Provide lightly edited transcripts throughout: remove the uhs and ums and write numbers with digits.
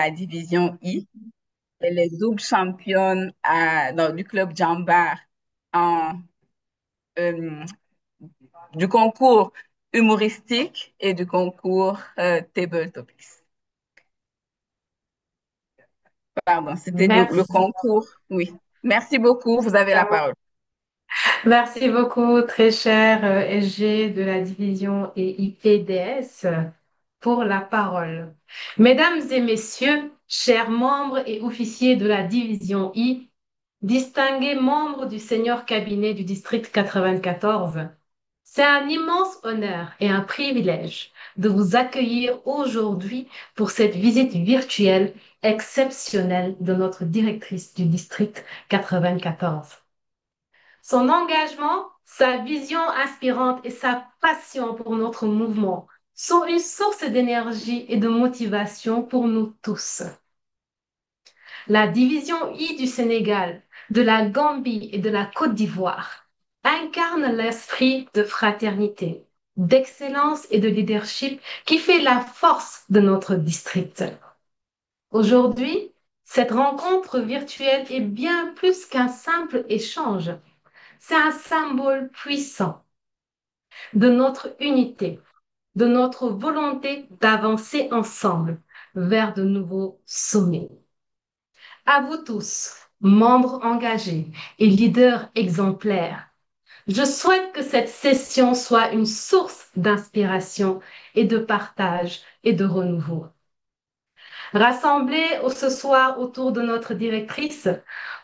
la division I. Elle est double championne du club Jambar en, euh, du concours humoristique et du concours Table Topics. Pardon, c'était le Merci. concours. Oui. Merci beaucoup. Vous avez la parole. Merci beaucoup, très cher SG de la division EIPDS, pour la parole. Mesdames et messieurs, chers membres et officiers de la division I, distingués membres du senior cabinet du district 94, c'est un immense honneur et un privilège de vous accueillir aujourd'hui pour cette visite virtuelle exceptionnelle de notre directrice du district 94. Son engagement, sa vision inspirante et sa passion pour notre mouvement sont une source d'énergie et de motivation pour nous tous. La division I du Sénégal, de la Gambie et de la Côte d'Ivoire incarne l'esprit de fraternité, d'excellence et de leadership qui fait la force de notre district. Aujourd'hui, cette rencontre virtuelle est bien plus qu'un simple échange. C'est un symbole puissant de notre unité, de notre volonté d'avancer ensemble vers de nouveaux sommets. À vous tous, membres engagés et leaders exemplaires, je souhaite que cette session soit une source d'inspiration et de partage et de renouveau. Rassemblés ce soir autour de notre directrice,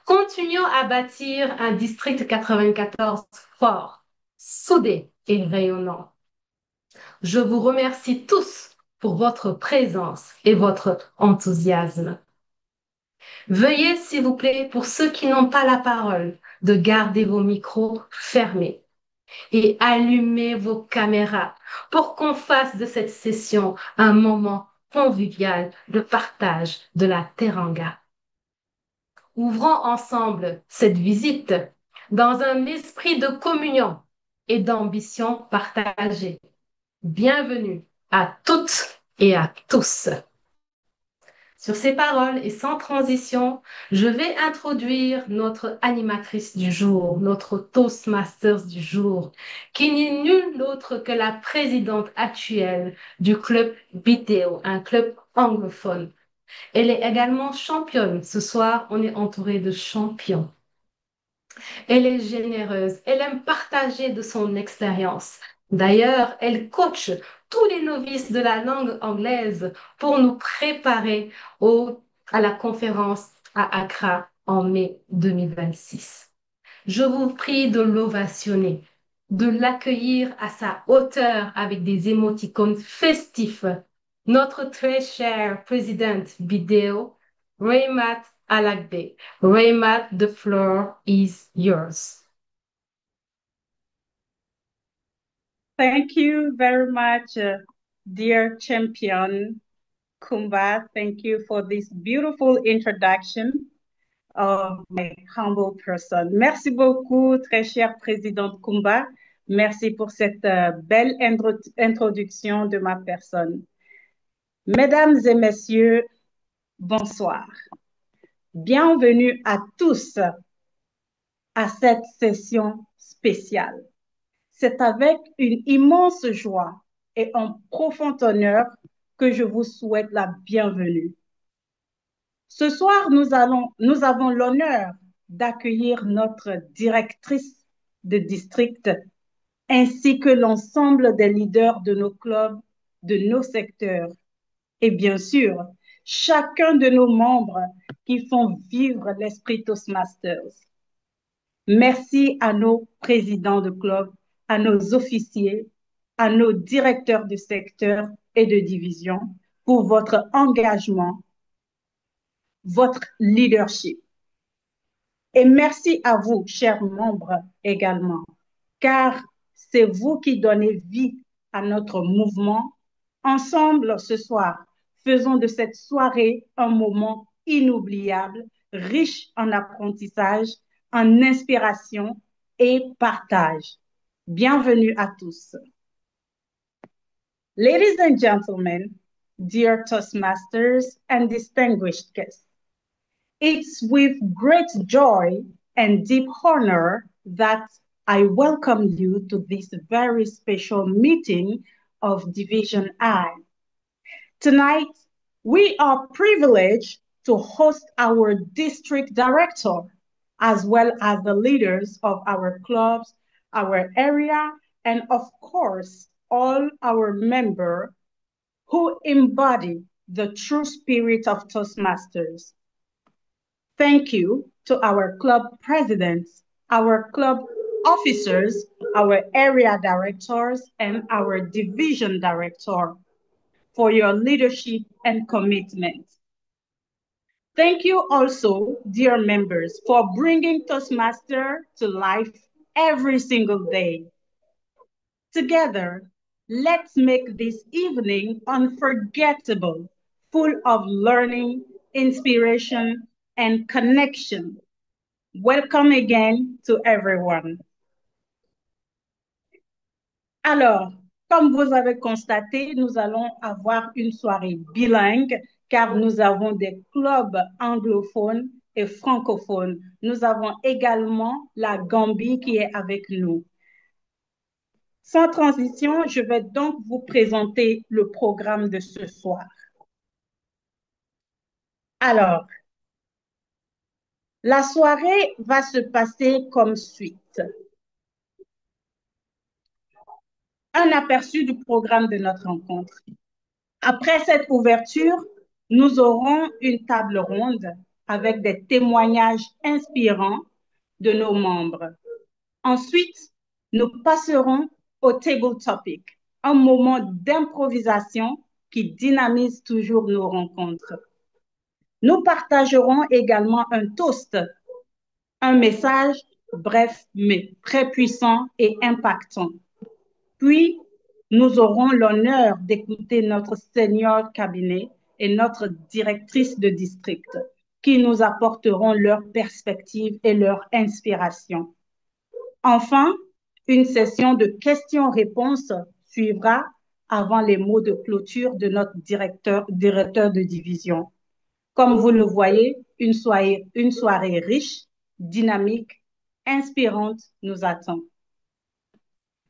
continuons à bâtir un district 94 fort, soudé et rayonnant. Je vous remercie tous pour votre présence et votre enthousiasme. Veuillez, s'il vous plaît, pour ceux qui n'ont pas la parole, de garder vos micros fermés et allumer vos caméras pour qu'on fasse de cette session un moment convivial de partage de la teranga. Ouvrons ensemble cette visite dans un esprit de communion et d'ambition partagée. Bienvenue à toutes et à tous. Sur ces paroles et sans transition, je vais introduire notre animatrice du jour, notre Toastmasters du jour, qui n'est nulle autre que la présidente actuelle du club BTO, un club anglophone. Elle est également championne. Ce soir, on est entouré de champions. Elle est généreuse, elle aime partager de son expérience. D'ailleurs, elle coach tous les novices de la langue anglaise pour nous préparer à la conférence à Accra en mai 2026. Je vous prie de l'ovationner, de l'accueillir à sa hauteur avec des émoticônes festifs. Notre très cher présidente vidéo, Raymat Alagbe. Raymat, the floor is yours. Thank you very much, dear champion Kumba. Thank you for this beautiful introduction of my humble person. Merci beaucoup, très cher présidente Kumba. Merci pour cette belle introduction de ma personne. Mesdames et messieurs, bonsoir. Bienvenue à tous à cette session spéciale. C'est avec une immense joie et un profond honneur que je vous souhaite la bienvenue. Ce soir, nous avons l'honneur d'accueillir notre directrice de district ainsi que l'ensemble des leaders de nos clubs, de nos secteurs et bien sûr, chacun de nos membres qui font vivre l'esprit Toastmasters. Merci à nos présidents de club, à nos officiers, à nos directeurs de secteur et de division pour votre engagement, votre leadership. Et merci à vous, chers membres, également, car c'est vous qui donnez vie à notre mouvement. Ensemble, ce soir, faisons de cette soirée un moment inoubliable, riche en apprentissage, en inspiration et partage. Bienvenue à tous. Ladies and gentlemen, dear Toastmasters, and distinguished guests. It's with great joy and deep honor that I welcome you to this very special meeting of Division I. Tonight, we are privileged to host our district director, as well as the leaders of our clubs, our area, and of course, all our members who embody the true spirit of Toastmasters. Thank you to our club presidents, our club officers, our area directors, and our division director for your leadership and commitment. Thank you also, dear members, for bringing Toastmaster to life every single day. Together, let's make this evening unforgettable, full of learning, inspiration, and connection. Welcome again to everyone. Alors, comme vous avez constaté, nous allons avoir une soirée bilingue car nous avons des clubs anglophones et francophones. Nous avons également la Gambie qui est avec nous. Sans transition, je vais donc vous présenter le programme de ce soir. Alors, la soirée va se passer comme suite. Un aperçu du programme de notre rencontre. Après cette ouverture, nous aurons une table ronde avec des témoignages inspirants de nos membres. Ensuite, nous passerons au table topic, un moment d'improvisation qui dynamise toujours nos rencontres. Nous partagerons également un toast, un message bref mais très puissant et impactant. Puis, nous aurons l'honneur d'écouter notre senior cabinet et notre directrice de district qui nous apporteront leurs perspectives et leur inspiration. Enfin, une session de questions-réponses suivra avant les mots de clôture de notre directeur de division. Comme vous le voyez, une soirée riche, dynamique, inspirante nous attend.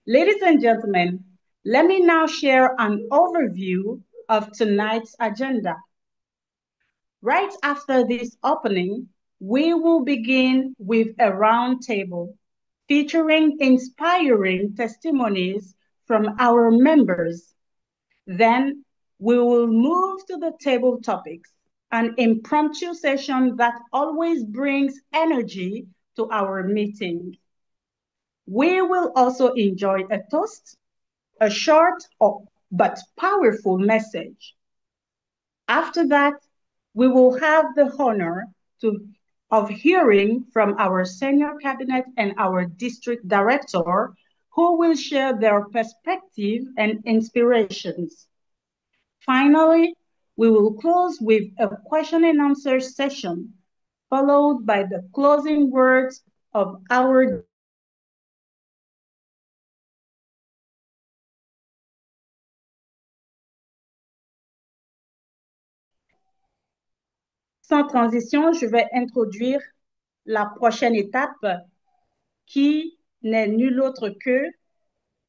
Ladies and gentlemen, let me now share an overview of tonight's agenda. Right after this opening, we will begin with a roundtable featuring inspiring testimonies from our members. Then we will move to the table topics, an impromptu session that always brings energy to our meetings. We will also enjoy a toast, a short but powerful message. After that, we will have the honor of hearing from our senior cabinet and our district director, who will share their perspective and inspirations. Finally, we will close with a question and answer session, followed by the closing words of our Sans transition, je vais introduire la prochaine étape qui n'est nulle autre que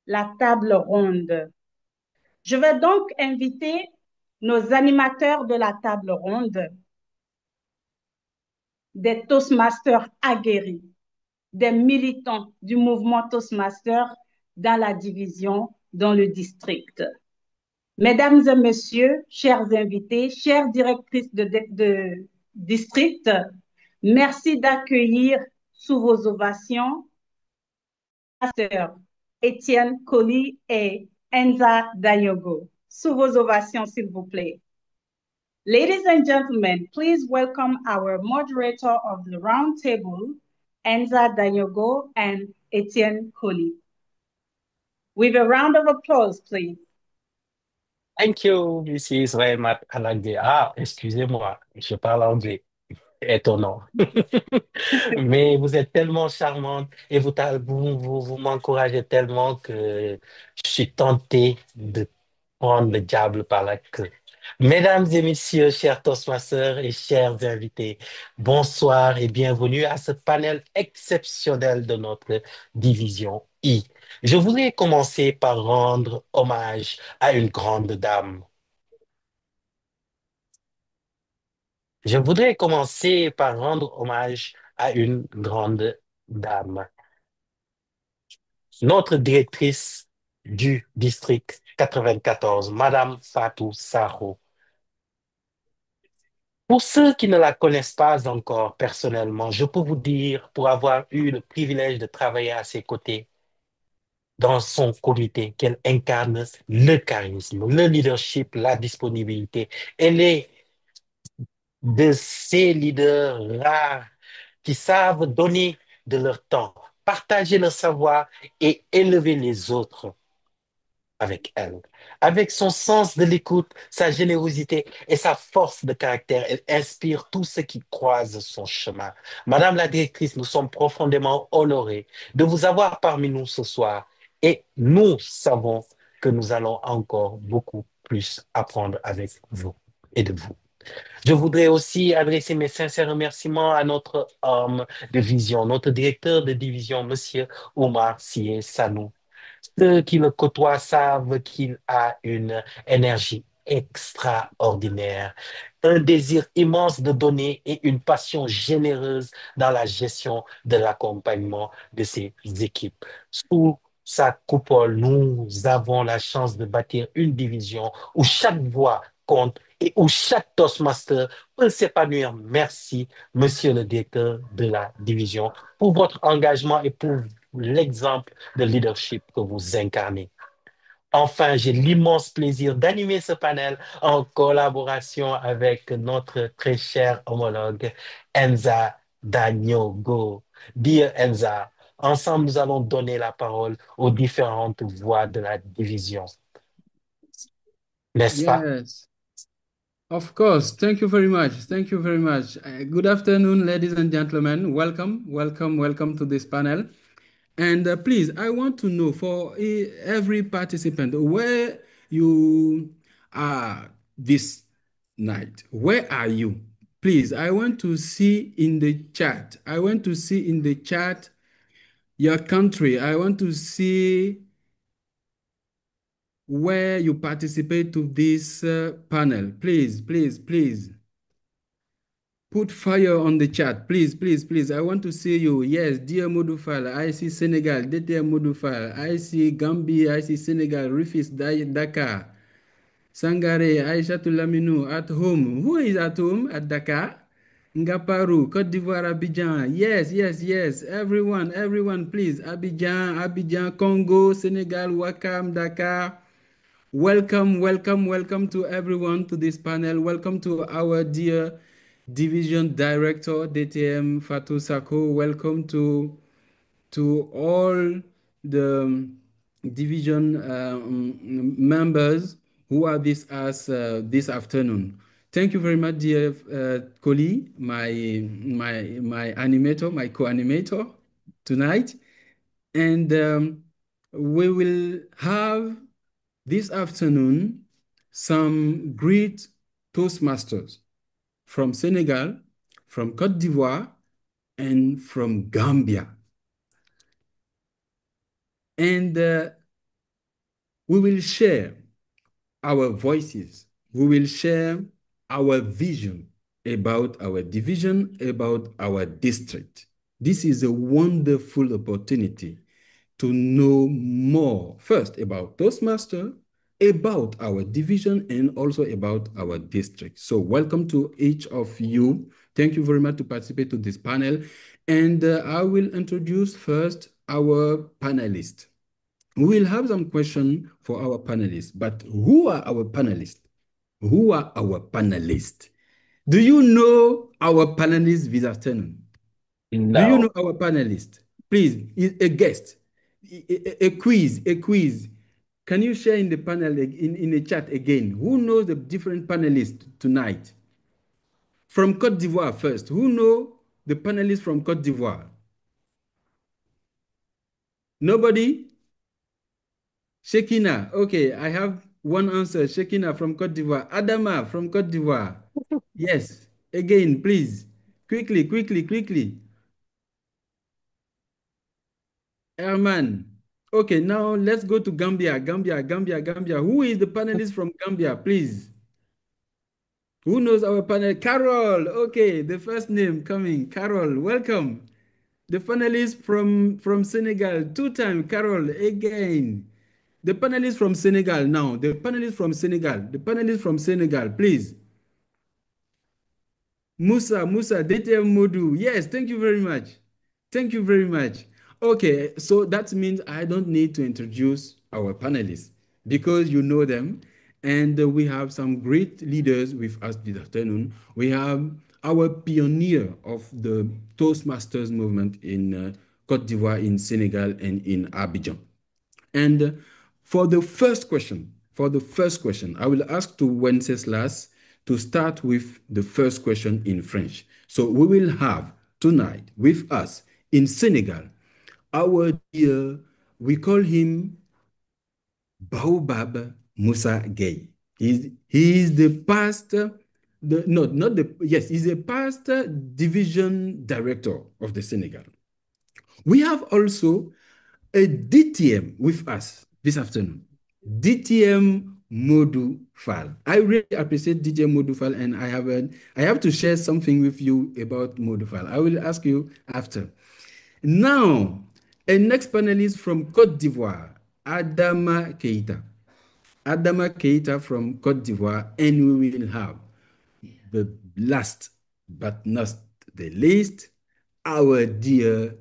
la table ronde. Je vais donc inviter nos animateurs de la table ronde, des Toastmasters aguerris, des militants du mouvement Toastmaster dans la division, dans le district. Mesdames et messieurs, chers invités, chères directrices de district, merci d'accueillir sous vos ovations Étienne Colli et Enza Dayogo. Sous vos ovations, s'il vous plaît. Ladies and gentlemen, please welcome our moderator of the roundtable, Enza Dayogo and Étienne Colli. With a round of applause, please. Thank you, Mrs. Raymat Alagde. Ah, excusez-moi, je parle anglais. Étonnant. Mais vous êtes tellement charmante et vous m'encouragez tellement que je suis tenté de prendre le diable par la queue. Mesdames et messieurs, chers Toastmasters et chers invités, bonsoir et bienvenue à ce panel exceptionnel de notre division I. Je voudrais commencer par rendre hommage à une grande dame. Je voudrais commencer par rendre hommage à une grande dame, notre directrice du district 94, Madame Fatou Sakho. Pour ceux qui ne la connaissent pas encore personnellement, je peux vous dire, pour avoir eu le privilège de travailler à ses côtés dans son comité, qu'elle incarne le charisme, le leadership, la disponibilité. Elle est de ces leaders rares qui savent donner de leur temps, partager leur savoir et élever les autres avec elle. Avec son sens de l'écoute, sa générosité et sa force de caractère, elle inspire tous ceux qui croisent son chemin. Madame la directrice, nous sommes profondément honorés de vous avoir parmi nous ce soir et nous savons que nous allons encore beaucoup plus apprendre avec vous et de vous. Je voudrais aussi adresser mes sincères remerciements à notre homme de vision, notre directeur de division, Monsieur Omar Sié Sanou. Ceux qui le côtoient savent qu'il a une énergie extraordinaire, un désir immense de donner et une passion généreuse dans la gestion de l'accompagnement de ses équipes. Sous sa coupole, nous avons la chance de bâtir une division où chaque voix compte et où chaque Toastmaster peut s'épanouir. Merci, monsieur le directeur de la division, pour votre engagement et pour l'exemple de leadership que vous incarnez. Enfin, j'ai l'immense plaisir d'animer ce panel en collaboration avec notre très cher homologue Enza Danyogo. Dear Enza, ensemble, nous allons donner la parole aux différentes voix de la division. N'est-ce pas? Yes, of course. Thank you very much. Thank you very much. Good afternoon, ladies and gentlemen. Welcome, welcome, welcome to this panel. And please, I want to know for every participant where you are this night. Where are you? Please, I want to see in the chat. I want to see in the chat your country. I want to see where you participate to this panel. Please, please, please. Put fire on the chat, please, please, please. I want to see you. Yes, dear Modufal, I see Senegal, dear Modufal, I see Gambia, I see Senegal, Rufus, Dakar, Sangare, Aisha Laminu, at home. Who is at home at Dakar? Ngaparu, Côte d'Ivoire, Abidjan. Yes, yes, yes. Everyone, everyone, please. Abidjan, Abidjan, Congo, Senegal, Wakam, Dakar. Welcome, welcome, welcome to everyone to this panel. Welcome to our dear Division Director, DTM Fatou Sako. Welcome to all the division members who are with us this afternoon. Thank you very much, dear Koli, my animator, my co-animator tonight. And we will have this afternoon some great Toastmasters from Senegal, from Cote d'Ivoire, and from Gambia. And we will share our voices. We will share our vision about our division, about our district. This is a wonderful opportunity to know more, first about Toastmaster, about our division, and also about our district. So welcome to each of you. Thank you very much to participate to this panel. And I will introduce first our panelists. We will have some questions for our panelists, but who are our panelists? Who are our panelists? Do you know our panelists this afternoon? Do you know No. our panelists? Please, a guest, a quiz, a quiz. Can you share in the panel, in the chat again? Who knows the different panelists tonight? From Cote d'Ivoire first. Who know the panelists from Cote d'Ivoire? Nobody? Shekina. Okay, I have one answer. Shekina from Cote d'Ivoire. Adama from Cote d'Ivoire. Yes. Again, please. Quickly, quickly, quickly. Herman. Okay, now let's go to Gambia. Gambia, Gambia, Gambia. Who is the panelist from Gambia, please? Who knows our panel? Carol. Okay, the first name coming. Carol, welcome. The panelist from Senegal, two-time Carol again. The panelist from Senegal now. The panelist from Senegal. The panelist from Senegal, please. Musa, DTM Modu. Yes, thank you very much. Thank you very much. Okay, so that means I don't need to introduce our panelists because you know them. And we have some great leaders with us this afternoon. We have our pioneer of the Toastmasters movement in Cote d'Ivoire, in Senegal, and in Abidjan. And for the first question, I will ask to Wenceslas to start with the first question in French. So we will have tonight with us in Senegal, our dear, we call him Baobab Moussa Gueye. He is the past, he's a past division director of the Senegal. We have also a DTM with us this afternoon, DTM Modu Fall. I really appreciate DTM Modu Fall, and I have to share something with you about Modu Fall. I will ask you after. Now, a next panelist from Cote d'Ivoire, Adama Keita. Adama Keita from Cote d'Ivoire, and we will have the last but not the least, our dear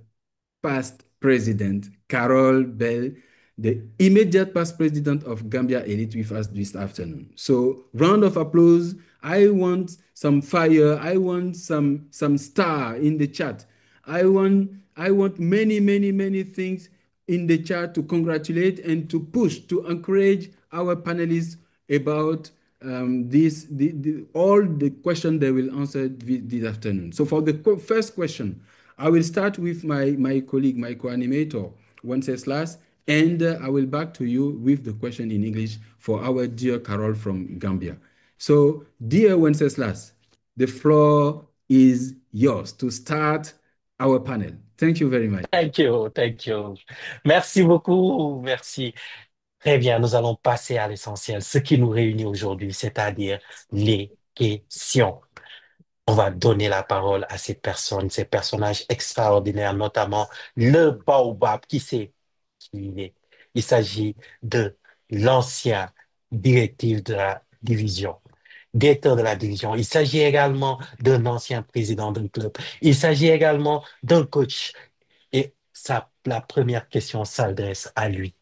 past president, Carol Bell, the immediate past president of Gambia Elite with us this afternoon. So round of applause. I want some fire. I want some star in the chat. I want many, many, many things in the chat to congratulate and to push, to encourage our panelists about all the questions they will answer this afternoon. So for the first question, I will start with my colleague, my co-animator, Wenceslas, and I will back to you with the question in English for our dear Carol from Gambia. So, dear Wenceslas, the floor is yours to start our panel. Thank you very much. Thank you, thank you. Merci beaucoup, merci. Très bien, nous allons passer à l'essentiel, ce qui nous réunit aujourd'hui, c'est-à-dire les questions. On va donner la parole à ces personnes, ces personnages extraordinaires, notamment le Baobab. Qui c'est qui il est? Il s'agit de l'ancien directeur de la division. Directeur de la division. Il s'agit également d'un ancien président d'un club. Il s'agit également d'un coach. Et ça, la première question s'adresse à lui.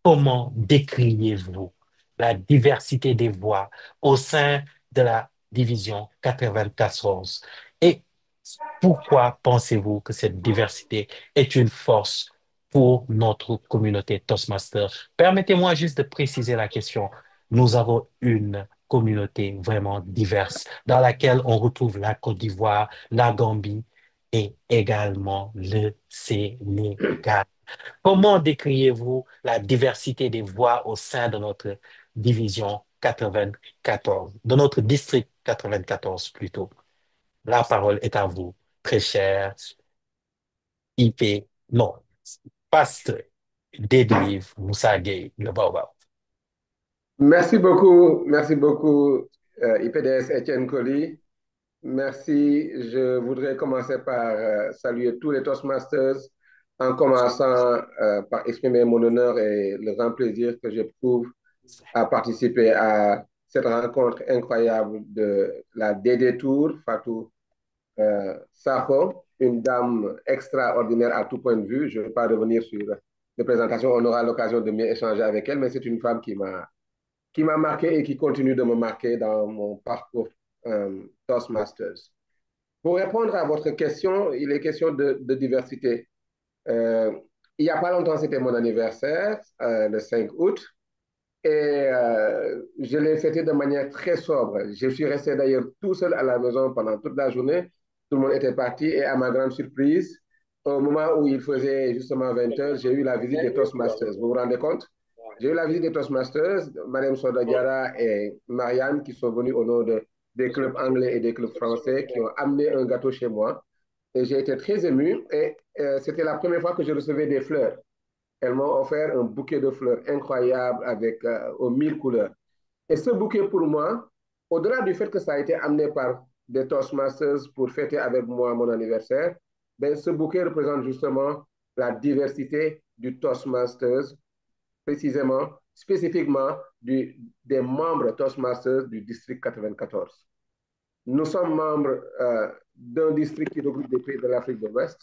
Comment décririez-vous la diversité des voix au sein de la division 94? Et pourquoi pensez-vous que cette diversité est une force pour notre communauté Toastmaster? Permettez-moi juste de préciser la question. Nous avons une communauté vraiment diverse dans laquelle on retrouve la Côte d'Ivoire, la Gambie et également le Sénégal. Comment décriez-vous la diversité des voix au sein de notre division 94, de notre district 94 plutôt? La parole est à vous, très cher IP, non, Pasteur Dedrive Moussa Gueye, le Baobab. Merci beaucoup, IPDS Etienne Colli. Merci. Je voudrais commencer par saluer tous les Toastmasters en commençant par exprimer mon honneur et le grand plaisir que j'éprouve à participer à cette rencontre incroyable de la DD Tour, Fatou Sakho, une dame extraordinaire à tout point de vue. Je ne vais pas revenir sur les présentations, on aura l'occasion de mieux échanger avec elle, mais c'est une femme qui m'a marqué et qui continue de me marquer dans mon parcours Toastmasters. Pour répondre à votre question, il est question de diversité. Il n'y a pas longtemps, c'était mon anniversaire, le 5 août, et je l'ai fêté de manière très sobre. Je suis resté d'ailleurs tout seul à la maison pendant toute la journée. Tout le monde était parti et à ma grande surprise, au moment où il faisait justement 20 heures, j'ai eu la visite des Toastmasters. Vous vous rendez compte? J'ai eu la visite des Toastmasters, Madame Soda Diarra et Marianne, qui sont venus au nom des clubs anglais et des clubs français, qui ont amené un gâteau chez moi. Et j'ai été très ému. Et c'était la première fois que je recevais des fleurs. Elles m'ont offert un bouquet de fleurs incroyable avec aux 1000 couleurs. Et ce bouquet, pour moi, au-delà du fait que ça a été amené par des Toastmasters pour fêter avec moi mon anniversaire, ben, ce bouquet représente justement la diversité du Toastmasters, précisément, spécifiquement des membres Toastmasters du district 94. Nous sommes membres d'un district qui regroupe des pays de l'Afrique de l'Ouest.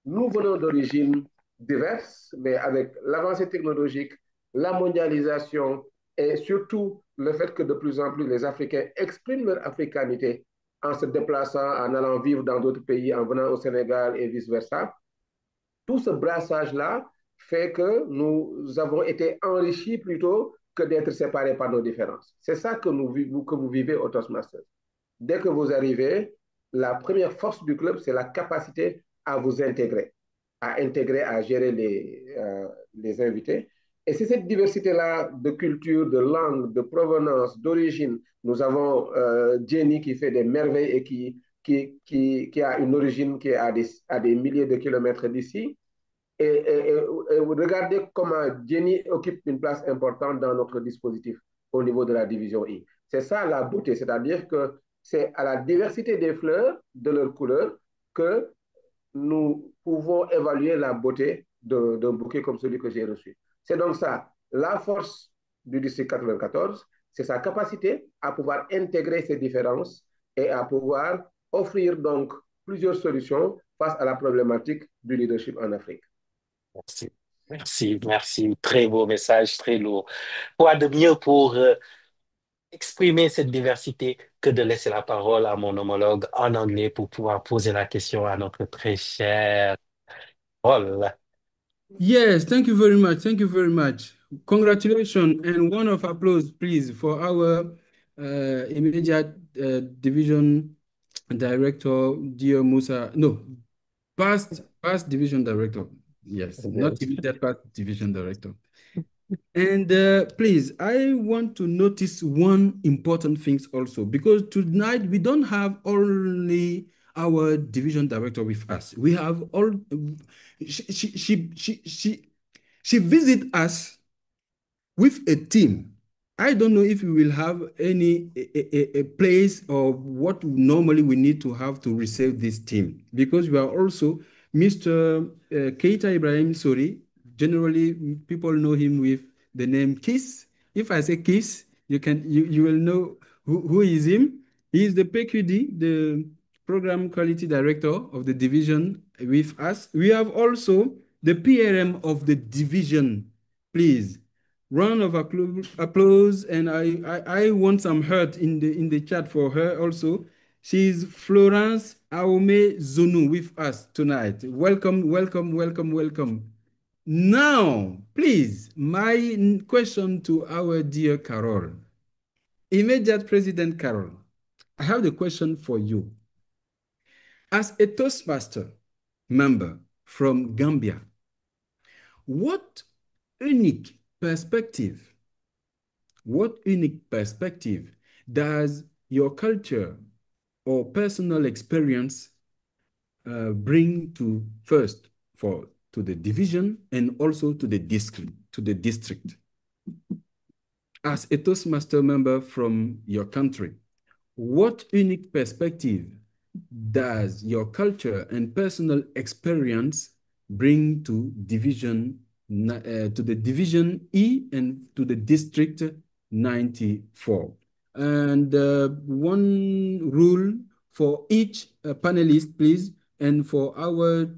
Nous venons d'origines diverses, mais avec l'avancée technologique, la mondialisation et surtout le fait que de plus en plus les Africains expriment leur africanité en se déplaçant, en allant vivre dans d'autres pays, en venant au Sénégal et vice-versa. Tout ce brassage-là fait que nous avons été enrichis plutôt que d'être séparés par nos différences. C'est ça que vous vivez au Toastmasters. Dès que vous arrivez, la première force du club, c'est la capacité à vous intégrer, à gérer les invités. Et c'est cette diversité-là de culture, de langue, de provenance, d'origine. Nous avons Jenny qui fait des merveilles et qui a une origine qui est à des milliers de kilomètres d'ici. Et regardez comment Jenny occupe une place importante dans notre dispositif au niveau de la division I. C'est ça la beauté, c'est-à-dire que c'est à la diversité des fleurs, de leurs couleurs, que nous pouvons évaluer la beauté d'un bouquet comme celui que j'ai reçu. C'est donc ça, la force du district 94, c'est sa capacité à pouvoir intégrer ces différences et à pouvoir offrir donc plusieurs solutions face à la problématique du leadership en Afrique. Merci. Merci, merci. Très beau message, très lourd. Quoi de mieux pour exprimer cette diversité que de laisser la parole à mon homologue en anglais pour pouvoir poser la question à notre très cher Paul. Yes, thank you very much. Thank you very much. Congratulations and one of applause, please, for our immediate division director, dear Musa. No, past division director. Yes, not immediate past division director. And please, I want to notice one important thing also, because tonight we don't have only our division director with us. We have all, she visit us with a team. I don't know if we will have a place or what normally we need to have to receive this team, because we are also Mr. Keita Ibrahim Sori. Generally, people know him with the name Kiss. If I say Kiss, you will know who is him. He is the PQD, the Program Quality Director of the division with us. We have also the PRM of the division. Please, round of applause, and I want some heart in the chat for her also. She's Florence Aome Zunu with us tonight. Welcome, welcome, welcome, welcome. Now, please, my question to our dear Carol. Immediate President Carol, I have the question for you. As a Toastmaster member from Gambia, what unique perspective does your culture or personal experience bring to first to the division and also to the district? As a Toastmaster member from your country, what unique perspective does your culture and personal experience bring to the division E and to the district 94? And one rule for each panelist, please, and for our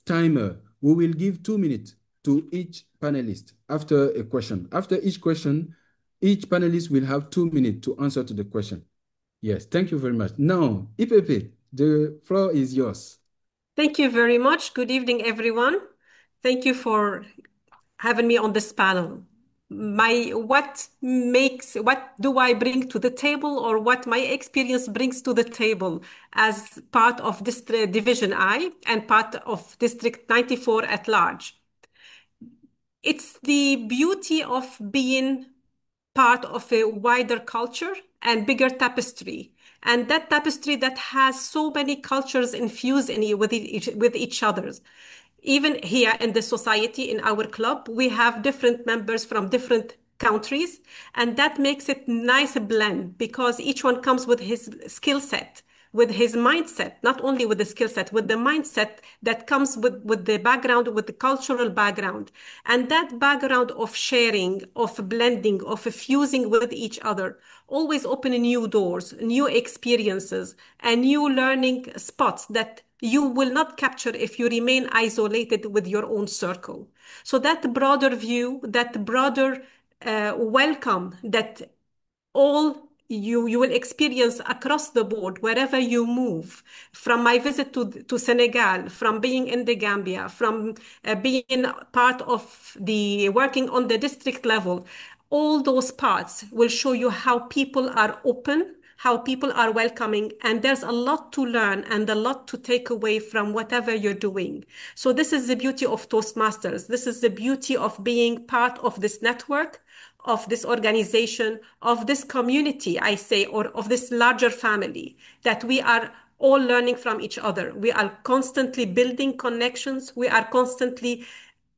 timer, we will give 2 minutes to each panelist after a question. After each question, each panelist will have 2 minutes to answer to the question. Yes, thank you very much. Now, Ipepe, the floor is yours. Thank you very much. Good evening, everyone. Thank you for having me on this panel. What do I bring to the table, or what my experience brings to the table as part of this Division I and part of District 94 at large? It's the beauty of being part of a wider culture and bigger tapestry. And that tapestry that has so many cultures infused in it with each other's. Even here in the society, in our club, we have different members from different countries, and that makes it nice blend because each one comes with his skill set, with his mindset, not only with the skill set, with the mindset that comes with the background, with the cultural background. And that background of sharing, of blending, of fusing with each other, always open new doors, new experiences, and new learning spots that you will not capture if you remain isolated with your own circle. So that broader view, that broader welcome that all you will experience across the board wherever you move, from my visit to Senegal, from being in the Gambia, from being part of the working on the district level. All those parts will show you how people are open, how people are welcoming, and there's a lot to learn and a lot to take away from whatever you're doing. So this is the beauty of Toastmasters. This is the beauty of being part of this network, of this organization, of this community, I say, or of this larger family, that we are all learning from each other. We are constantly building connections. We are constantly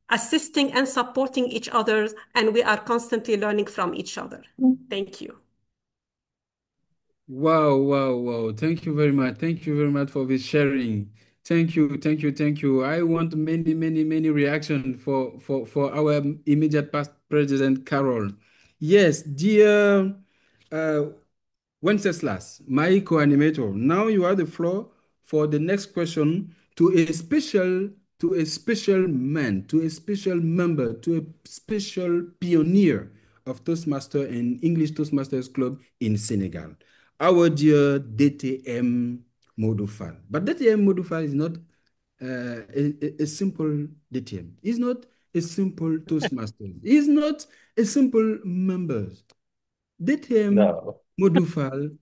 assisting and supporting each other, and we are constantly learning from each other. Thank you. Wow, wow, wow. Thank you very much. Thank you very much for this sharing. Thank you, thank you, thank you. I want many, many, many reaction for our immediate past President Carol. Yes, dear uh, Wenceslas, my co-animator, now you have the floor for the next question to a special man, to a special member, to a special pioneer of Toastmaster and English Toastmasters Club in Senegal, our dear DTM Modufal. But DTM Modufal is not a simple DTM. He's not a simple Toastmaster. He's not a simple member. DTM No. Modufal,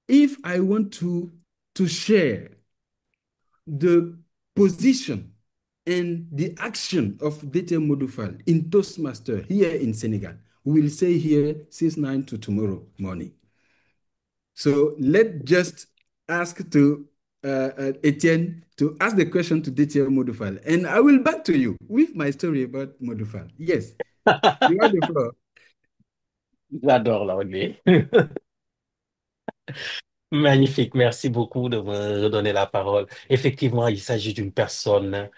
if I want to share the position and the action of DTM Modufal in Toastmaster here in Senegal, we will say here 6-9 to tomorrow morning. So let's just ask to Etienne to ask the question to DTM Modufal, and I will back to you with my story about Modufal. Yes, you have the floor. J'adore l'anglais. Magnifique, merci beaucoup de me redonner la parole. Effectivement, il s'agit d'une personne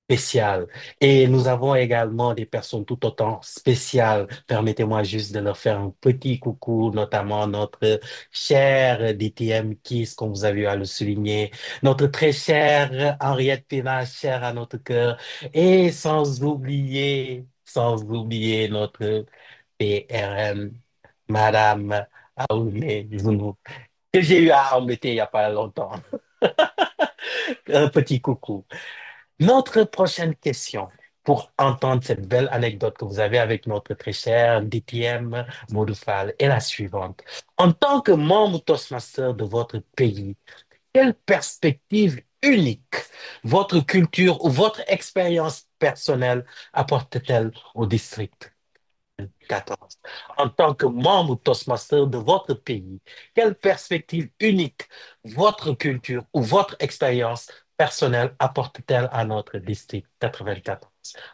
spéciale. Et nous avons également des personnes tout autant spéciales. Permettez-moi juste de leur faire un petit coucou, notamment notre cher DTM Kiss, comme vous avez eu à le souligner, notre très chère Henriette Pina, chère à notre cœur, et sans oublier notre PRN, Madame Aoulé Zounou, que j'ai eu à embêter il n'y a pas longtemps. Un petit coucou. Notre prochaine question, pour entendre cette belle anecdote que vous avez avec notre très cher DTM Modoufal, est la suivante. En tant que membre Toastmaster de votre pays, quelle perspective unique votre culture ou votre expérience personnelle apporte-t-elle au district 14? En tant que membre Toastmaster de votre pays, quelle perspective unique votre culture ou votre expérience personnelle apporte-t-elle à notre district 94?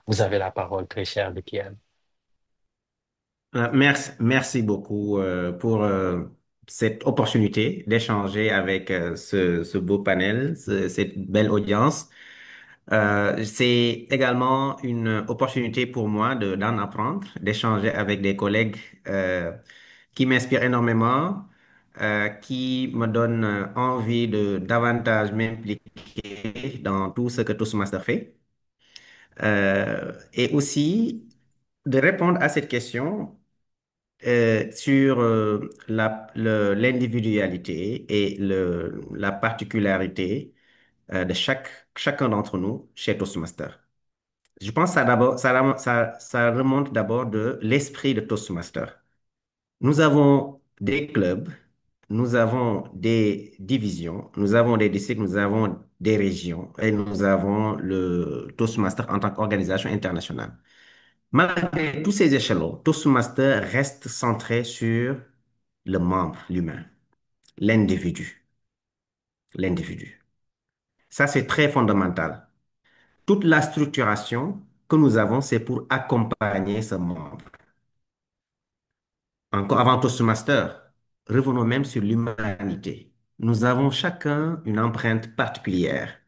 Vous avez la parole, très cher Étienne. Merci beaucoup pour cette opportunité d'échanger avec ce beau panel, cette belle audience. C'est également une opportunité pour moi d'en apprendre, d'échanger avec des collègues qui m'inspirent énormément, qui me donnent envie de davantage m'impliquer dans tout ce que Toastmaster fait. Et aussi de répondre à cette question sur l'individualité et la particularité de chacun d'entre nous chez Toastmaster. Je pense que ça remonte d'abord de l'esprit de Toastmaster. Nous avons des clubs, nous avons des divisions, nous avons des districts, nous avons des régions et nous avons le Toastmaster en tant qu'organisation internationale. Malgré tous ces échelons, Toastmaster reste centré sur le membre, l'humain, l'individu, l'individu. Ça, c'est très fondamental. Toute la structuration que nous avons, c'est pour accompagner ce membre. Encore avant Toastmaster, revenons même sur l'humanité. Nous avons chacun une empreinte particulière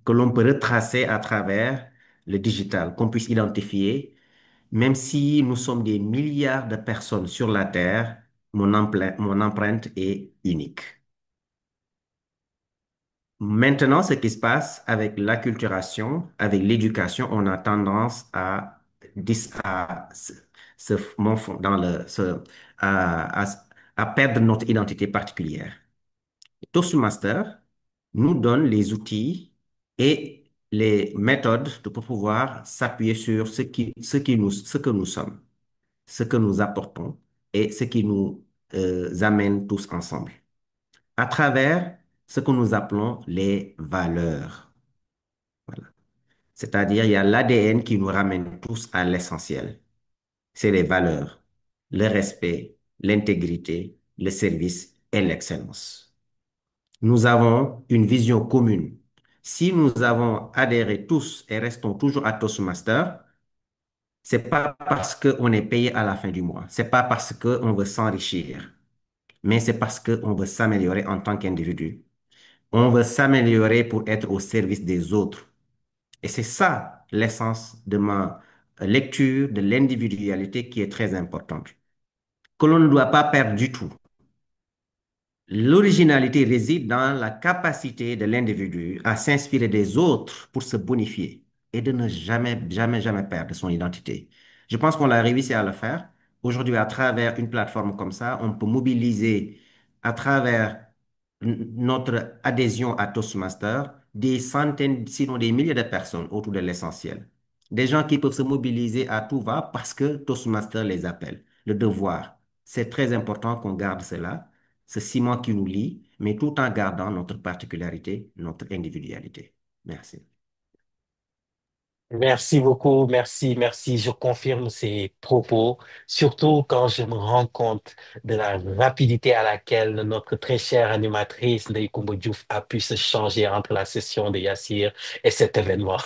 que l'on peut retracer à travers le digital, qu'on puisse identifier. Même si nous sommes des milliards de personnes sur la Terre, mon empreinte est unique. Maintenant, ce qui se passe avec l'acculturation, avec l'éducation, on a tendance à dans à perdre notre identité particulière. Toastmaster nous donne les outils et les méthodes pour pouvoir s'appuyer sur ce que nous sommes, ce que nous apportons et ce qui nous amène tous ensemble à travers ce que nous appelons les valeurs. Voilà. C'est-à-dire, il y a l'ADN qui nous ramène tous à l'essentiel. C'est les valeurs, le respect, l'intégrité, le service et l'excellence. Nous avons une vision commune. Si nous avons adhéré tous et restons toujours à Toastmaster, c'est pas parce qu'on est payé à la fin du mois, c'est pas parce qu'on veut s'enrichir, mais c'est parce qu'on veut s'améliorer en tant qu'individu. On veut s'améliorer pour être au service des autres. Et c'est ça l'essence de ma lecture de l'individualité qui est très importante, que l'on ne doit pas perdre du tout. L'originalité réside dans la capacité de l'individu à s'inspirer des autres pour se bonifier et de ne jamais, jamais, jamais perdre son identité. Je pense qu'on a réussi à le faire. Aujourd'hui, à travers une plateforme comme ça, on peut mobiliser à travers notre adhésion à Toastmaster des centaines, sinon des milliers de personnes autour de l'essentiel. Des gens qui peuvent se mobiliser à tout va parce que Toastmaster les appelle. Le devoir. C'est très important qu'on garde cela, ce ciment qui nous lie, mais tout en gardant notre particularité, notre individualité. Merci. Merci beaucoup, merci, merci. Je confirme ces propos, surtout quand je me rends compte de la rapidité à laquelle notre très chère animatrice Ndeye Combo Diouf a pu se changer entre la session de Yassir et cet événement.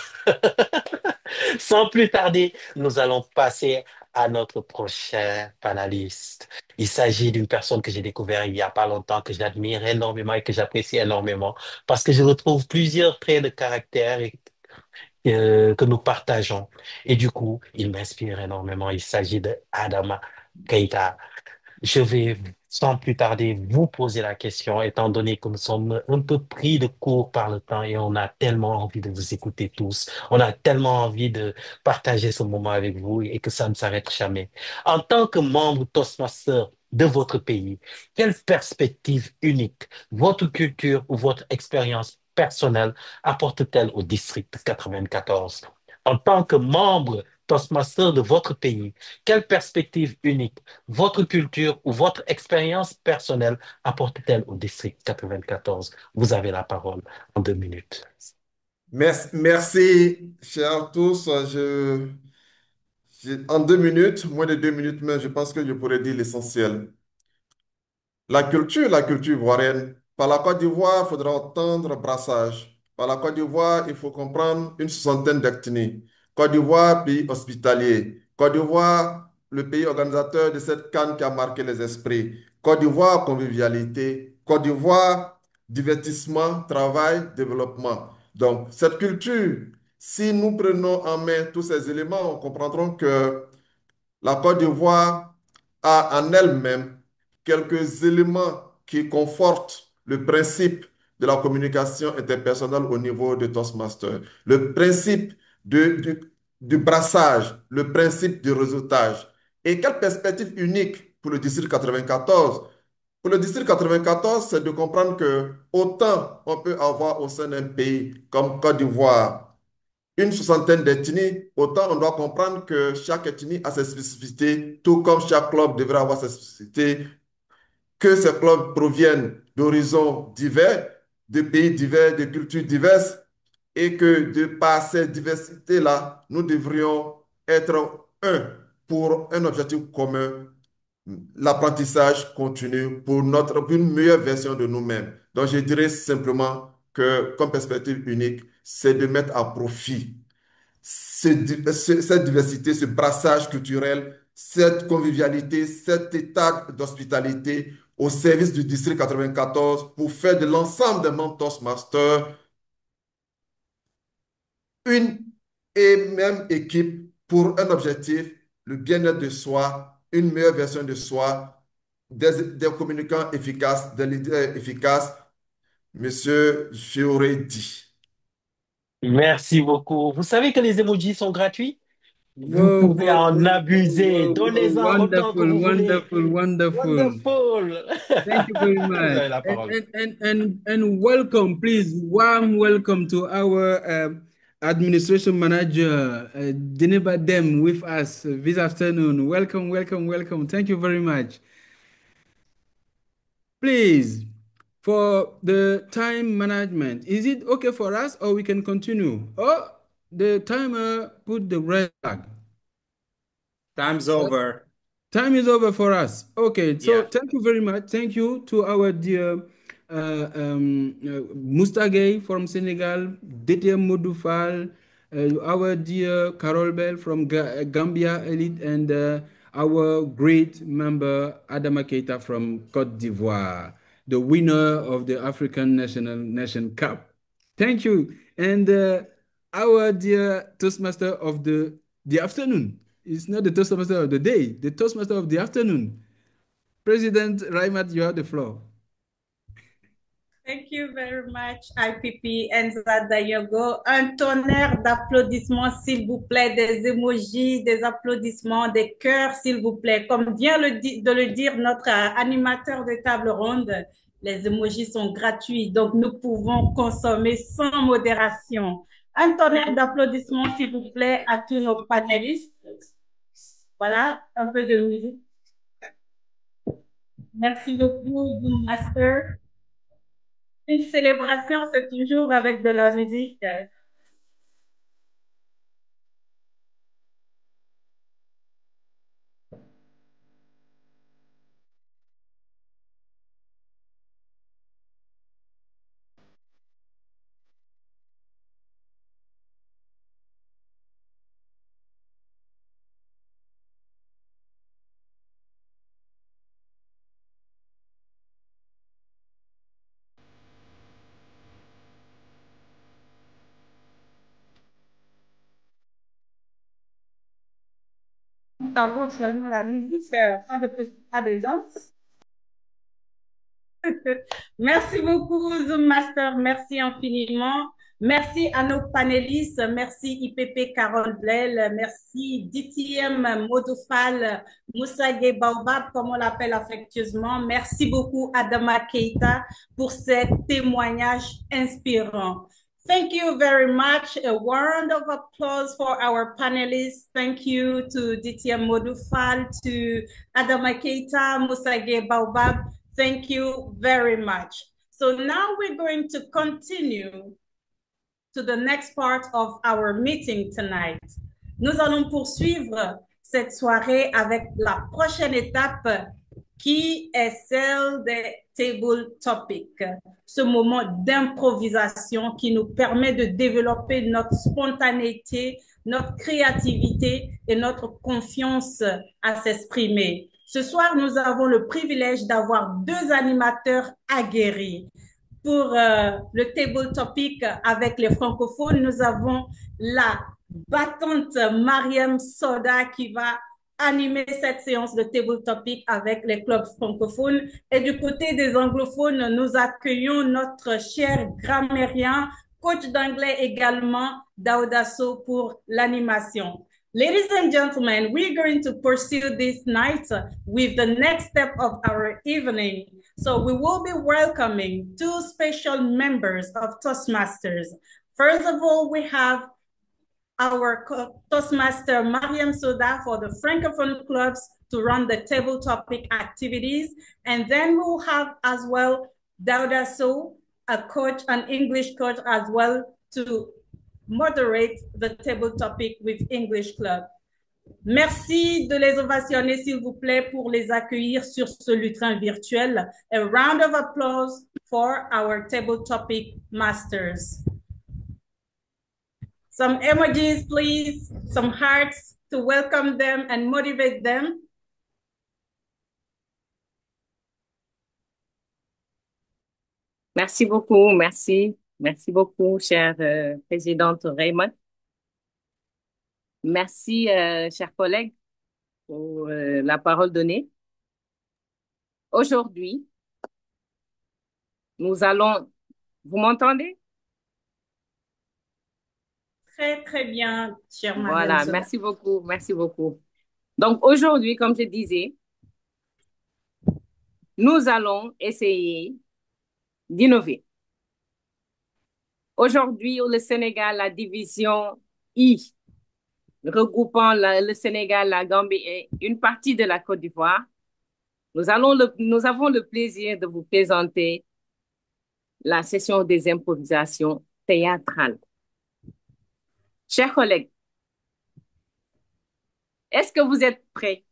Sans plus tarder, nous allons passer à notre prochain panéliste. Il s'agit d'une personne que j'ai découvert il y a pas longtemps, que j'admire énormément et que j'apprécie énormément, parce que je retrouve plusieurs traits de caractère que nous partageons. Et du coup, il m'inspire énormément. Il s'agit de Adama Keita. Je vais sans plus tarder vous poser la question, étant donné que nous sommes un peu pris de court par le temps et on a tellement envie de vous écouter tous. On a tellement envie de partager ce moment avec vous et que ça ne s'arrête jamais. En tant que membre Toastmaster de votre pays, quelle perspective unique votre culture ou votre expérience personnelle apporte-t-elle au district 94? En tant que membre Toastmaster de votre pays, quelle perspective unique votre culture ou votre expérience personnelle apporte-t-elle au district 94? Vous avez la parole en 2 minutes. Merci, chers tous. En 2 minutes, moins de 2 minutes, mais je pense que je pourrais dire l'essentiel. La culture ivoirienne. Par la Côte d'Ivoire, il faudra entendre brassage. Par la Côte d'Ivoire, il faut comprendre une soixantaine d'ethnies. Côte d'Ivoire, pays hospitalier. Côte d'Ivoire, le pays organisateur de cette CAN qui a marqué les esprits. Côte d'Ivoire, convivialité. Côte d'Ivoire, divertissement, travail, développement. Donc, cette culture, si nous prenons en main tous ces éléments, on comprendra que la Côte d'Ivoire a en elle-même quelques éléments qui confortent le principe de la communication interpersonnelle au niveau de Toastmaster, le principe du brassage, le principe du réseautage. Et quelle perspective unique pour le district 94? Pour le district 94, c'est de comprendre que autant on peut avoir au sein d'un pays comme Côte d'Ivoire, une soixantaine d'ethnies, autant on doit comprendre que chaque ethnie a ses spécificités, tout comme chaque club devrait avoir ses spécificités, que ces clubs proviennent d'horizons divers, de pays divers, de cultures diverses, et que de par ces diversités-là, nous devrions être un pour un objectif commun, l'apprentissage continu pour une meilleure version de nous-mêmes. Donc, je dirais simplement que, comme perspective unique, c'est de mettre à profit cette diversité, ce brassage culturel, cette convivialité, cet état d'hospitalité au service du district 94 pour faire de l'ensemble des membres Toastmasters une et même équipe pour un objectif, le bien-être de soi, une meilleure version de soi, des communicants efficaces, des leaders efficaces. Monsieur, j'aurais dit. Merci beaucoup. Vous savez que les emojis sont gratuits? Vous Whoa, pouvez whoa, en whoa, whoa, abuser. whoa, whoa. Donnez-en autant que Wonderful, vous voulez. wonderful, wonderful. Wonderful. Thank you very Vous much. avez la parole. And welcome, please, warm welcome to our administration manager, Deniba Dem, with us this afternoon. Welcome, welcome, welcome. Thank you very much. Please, for the time management, is it okay for us or we can continue? Oh, the timer put the red flag. Time's over. Time is over for us. Okay, so Yeah. thank you very much. Thank you to our dear Moustagay from Senegal, DTM Modoufal, our dear Carol Bell from Gambia Elite, and our great member Adama Keita from Cote d'Ivoire, the winner of the African Nation Cup. Thank you. And our dear Toastmaster of the afternoon. It's not the Toastmaster of the day, the Toastmaster of the afternoon. President Raimat, you have the floor. Thank you very much, IPP Enza Dayogo. Un tonnerre d'applaudissements, s'il vous plaît, des emojis, des applaudissements, des cœurs, s'il vous plaît. Comme vient de le dire notre animateur de table ronde, les emojis sont gratuits, donc nous pouvons consommer sans modération. Un tonnerre d'applaudissements, s'il vous plaît, à tous nos panélistes. Voilà, un peu de musique. Merci beaucoup, Zoom Master. Une célébration, c'est toujours avec de la musique. Pardon, seulement la musique, un peu plus à présence. Merci beaucoup, Zoom Master. Merci infiniment. Merci à nos panélistes. Merci IPP Carole Blel. Merci DTM Modoufal, Moussa Gay Baobab, comme on l'appelle affectueusement. Merci beaucoup Adama Keita pour ces témoignages inspirants. Thank you very much. A round of applause for our panelists. Thank you to DTM Modoufal, to Adama Keita, Moussa Gay Baobab. Thank you very much. So now we're going to continue to the next part of our meeting tonight. Nous allons poursuivre cette soirée avec la prochaine étape qui est celle des table topics, ce moment d'improvisation qui nous permet de développer notre spontanéité, notre créativité et notre confiance à s'exprimer. Ce soir, nous avons le privilège d'avoir deux animateurs aguerris. Pour le table topic avec les francophones, nous avons la battante Mariam Soda qui va animer cette séance de table topic avec les clubs francophones. Et du côté des anglophones, nous accueillons notre cher grammairien, coach d'anglais également, Daoudasso, pour l'animation. Ladies and gentlemen, we're going to pursue this night with the next step of our evening. So we will be welcoming two special members of Toastmasters. First of all, we have our Toastmaster Mariam Soda for the Francophone clubs to run the table topic activities. And then we'll have as well Dauda So, a coach, an English coach as well, to moderate the table topic with English club. Merci de les ovationner, s'il vous plaît, pour les accueillir sur ce lutrin virtuel. A round of applause for our table topic masters. Some emojis, please, some hearts to welcome them and motivate them. Merci beaucoup, merci. Merci beaucoup, chère présidente Raymond. Merci, chers collègues, pour la parole donnée. Aujourd'hui, nous allons... Vous m'entendez? Très, très bien, chère Madeleine Voilà, Zola. merci beaucoup, merci beaucoup. Donc aujourd'hui, comme je disais, nous allons essayer d'innover. Aujourd'hui, au Sénégal, la division I, regroupant le Sénégal, la Gambie et une partie de la Côte d'Ivoire, nous avons le plaisir de vous présenter la session des improvisations théâtrales. Chers collègues, est-ce que vous êtes prêts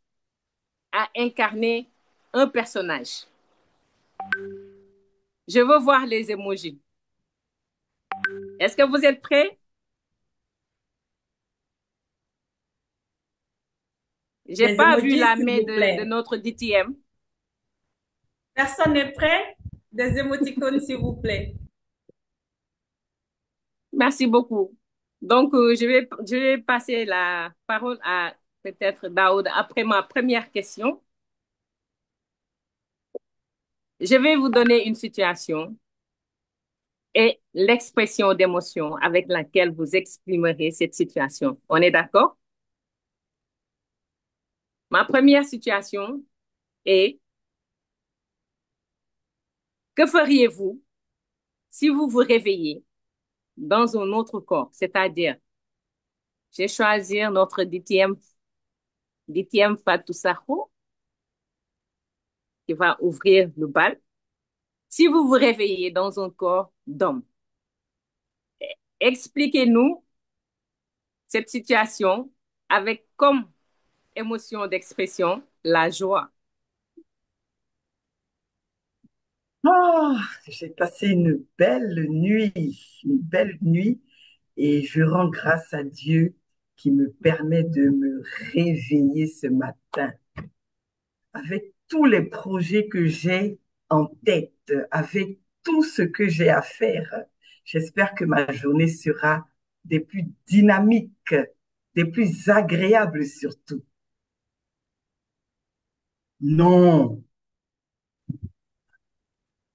à incarner un personnage? Je veux voir les emojis. Est-ce que vous êtes prêts? J'ai pas vu la main de notre DTM. Personne n'est prêt? Des émoticônes, s'il vous plaît. Merci beaucoup. Donc, je vais passer la parole à peut-être Daoud après ma première question. Je vais vous donner une situation et l'expression d'émotion avec laquelle vous exprimerez cette situation. On est d'accord? Ma première situation est: que feriez-vous si vous vous réveillez dans un autre corps? C'est-à-dire, j'ai choisi notre DTM Fatou Sakho qui va ouvrir le bal. Si vous vous réveillez dans un corps d'homme, expliquez-nous cette situation avec comme émotion d'expression la joie. Oh, j'ai passé une belle nuit et je rends grâce à Dieu qui me permet de me réveiller ce matin avec tous les projets que j'ai en tête, avec tout ce que j'ai à faire. J'espère que ma journée sera des plus dynamiques, des plus agréables surtout. Non,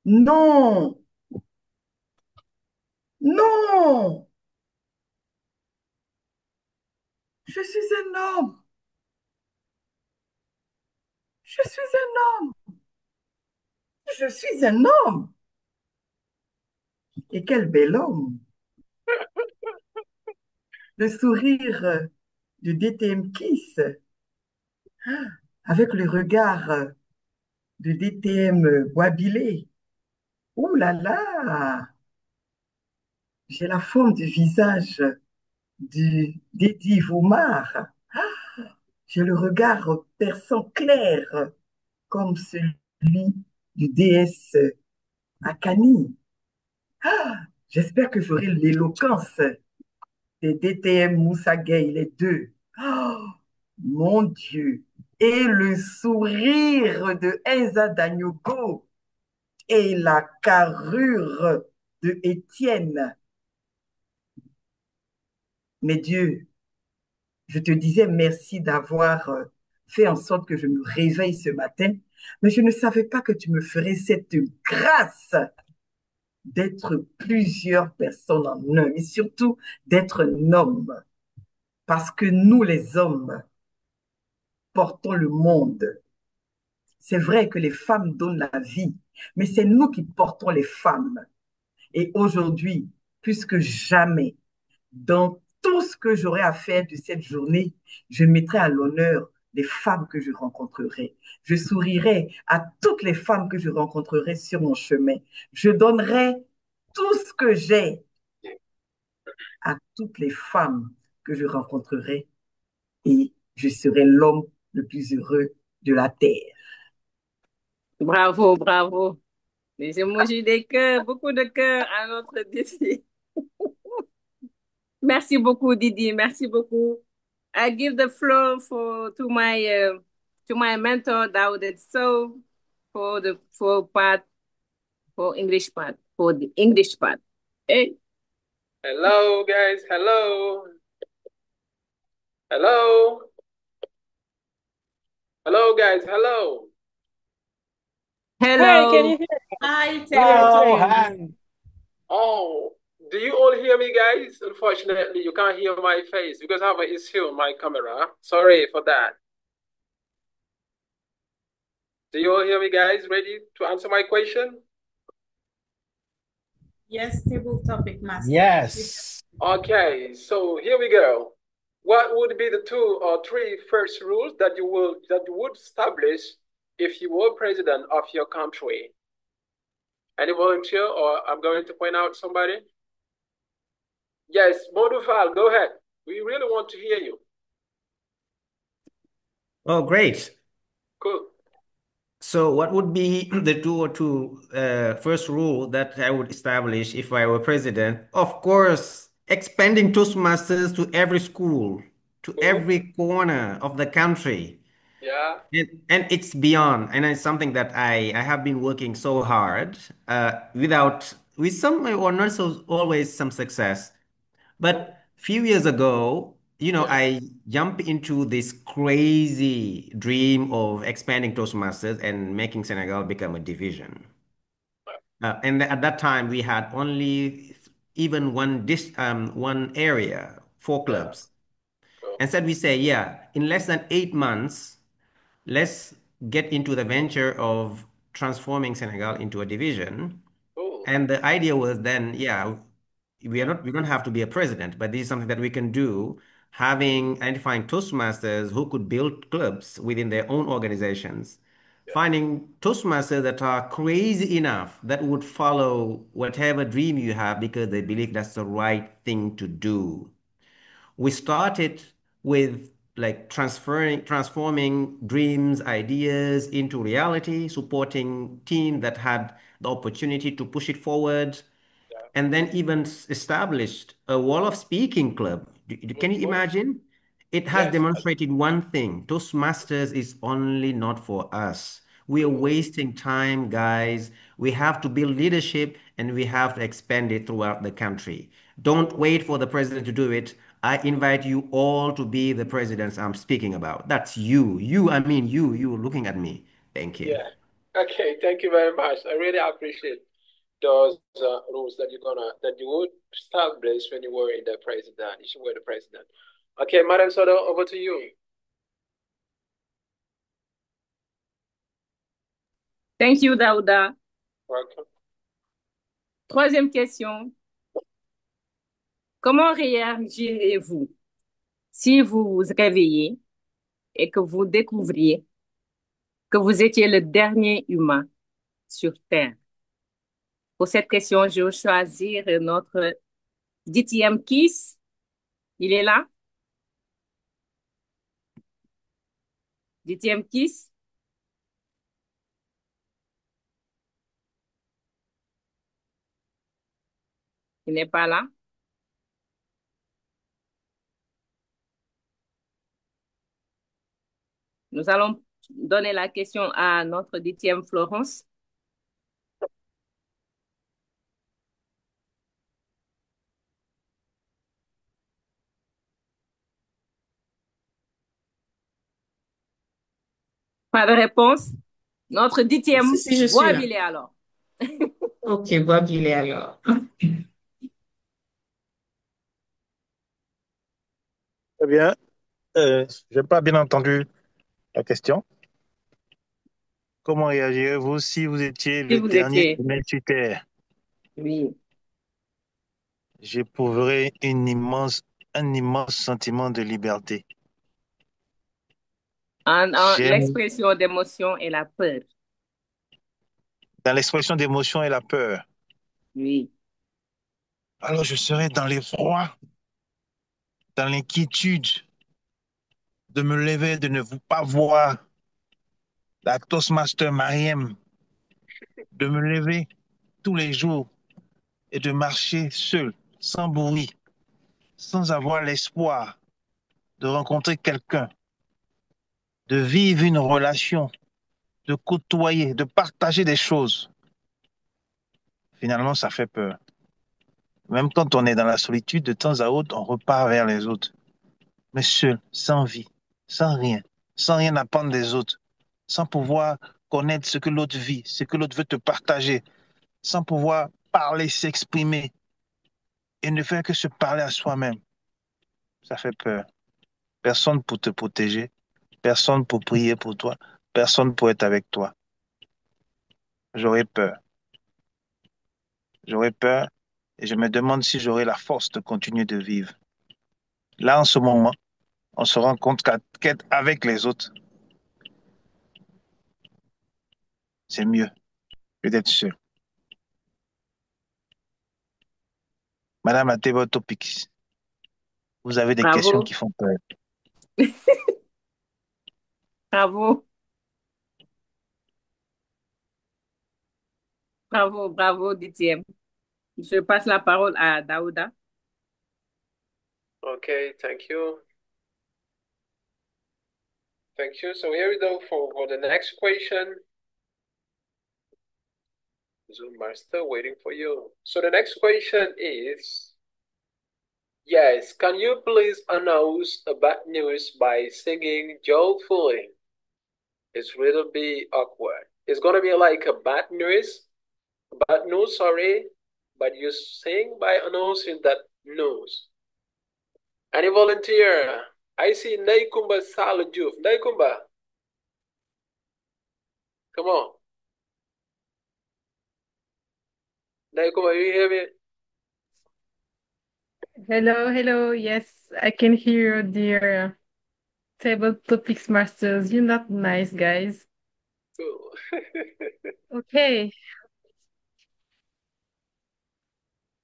non, non, je suis un homme, je suis un homme, je suis un homme. Et quel bel homme! Le sourire du DTM Kiss, avec le regard de DTM Boabilé. Ouh là là! J'ai la forme du visage du d'Eddie Voumar. J'ai le regard perçant clair comme celui du DS Akani. J'espère que j'aurai l'éloquence des DTM Moussa Gueye, les deux. Oh, mon Dieu! Et le sourire de Enza Dagnogo et la carrure de Étienne. Mais Dieu, je te disais merci d'avoir fait en sorte que je me réveille ce matin, mais je ne savais pas que tu me ferais cette grâce d'être plusieurs personnes en un, et surtout d'être un homme. Parce que nous, les hommes, portons le monde. C'est vrai que les femmes donnent la vie, mais c'est nous qui portons les femmes. Et aujourd'hui, plus que jamais, dans tout ce que j'aurai à faire de cette journée, je mettrai à l'honneur les femmes que je rencontrerai. Je sourirai à toutes les femmes que je rencontrerai sur mon chemin. Je donnerai tout ce que j'ai à toutes les femmes que je rencontrerai et je serai l'homme le plus heureux de la Terre. Bravo, bravo. Les emojis des cœurs, beaucoup de cœurs à notre Didi. Merci beaucoup, Didi. Merci beaucoup. I give the floor to my mentor, Dawood So, for part for English part for the English part. Hey. Hello, guys. Hello. Hello. Hello, guys. Hello. Hello. Hi, can you hear? Hi, Oh, Terence. hi. Oh, do you all hear me, guys? Unfortunately, you can't hear my face because I have an issue on my camera. Sorry for that. Do you all hear me, guys? Ready to answer my question? Yes, table topic master. Yes. Okay, so here we go. What would be the 2 or 3 first rules that you would establish if you were president of your country? Any volunteer, or I'm going to point out somebody? Yes, Modufal, go ahead. We really want to hear you. Oh, great. Cool. So what would be the two first rule that I would establish if I were president? Of course, expanding Toastmasters to every school, to Cool. every corner of the country. Yeah. And it's beyond, and it's something that I have been working so hard with some or not so always some success. But few years ago, Yeah. I jumped into this crazy dream of expanding Toastmasters and making Senegal become a division. And at that time, we had only even one area, 4 clubs. Cool. And said we say, yeah, in less than 8 months, let's get into the venture of transforming Senegal into a division. Cool. And the idea was then, yeah, we don't have to be a president, but this is something that we can do, identifying Toastmasters who could build clubs within their own organizations, finding Toastmasters that are crazy enough that would follow whatever dream you have because they believe that's the right thing to do. We started with like transforming dreams, ideas into reality, supporting teams that had the opportunity to push it forward, and then even established a Wall of Speaking club. Can you imagine? It has Yes. demonstrated one thing: Toastmasters is only not for us. We are wasting time, guys. We have to build leadership and we have to expand it throughout the country. Don't wait for the president to do it. I invite you all to be the presidents I'm speaking about. That's you. I mean you looking at me. Thank you. Yeah. Okay, thank you very much. I really appreciate those rules that you would establish when you were the president. If you were the president. Okay, Madam Sodo, over to you. Thank you, Daouda. Welcome. Troisième question. Comment réagirez-vous si vous vous réveillez et que vous découvriez que vous étiez le dernier humain sur Terre? Pour cette question, je vais choisir notre 10e Kiss. Il est là? 10e Kiss? Il n'est pas là? Nous allons donner la question à notre 10e Florence. Pas de réponse? Notre 10e, Si, je suis là. Boisville alors. Ok, Boisville alors. Eh bien, je n'ai pas bien entendu la question. Comment réagirez-vous si vous étiez Si le vous dernier étiez, humain sur Terre? oui, J'éprouverais un immense sentiment de liberté. J'aime, l'expression d'émotion et la peur. dans l'expression d'émotion et la peur. Oui, Alors je serais dans l'effroi, dans l'inquiétude, de me lever, de ne pas voir la Toastmaster Mariem, de me lever tous les jours et de marcher seul, sans bruit, sans avoir l'espoir de rencontrer quelqu'un, de vivre une relation, de côtoyer, de partager des choses. Finalement, ça fait peur. Même quand on est dans la solitude, de temps à autre, on repart vers les autres. Mais seul, sans vie, sans rien apprendre des autres, sans pouvoir connaître ce que l'autre vit, ce que l'autre veut te partager, sans pouvoir parler, s'exprimer et ne faire que se parler à soi-même. Ça fait peur. Personne pour te protéger, personne pour prier pour toi, personne pour être avec toi. J'aurais peur. J'aurais peur et je me demande si j'aurai la force de continuer de vivre. Là, en ce moment, on se rend compte qu'être avec les autres, c'est mieux que d'être seul. Madame, à table topics, vous avez des questions Bravo, qui font peur. bravo, bravo, bravo, DTM. Je passe la parole à Daouda. Okay, thank you. Thank you. So here we go for the next question. Zoom Master waiting for you. So the next question is, yes, can you please announce a bad news by singing joyfully? It's really be awkward. It's gonna be like a bad news, sorry, but you sing by announcing that news. Any volunteer? I see Naikumba Salajuf. Naikumba, come on. Naikumba, you hear me? Hello, hello. Yes, I can hear you, dear table topics masters. You're not nice, guys. Cool. Okay.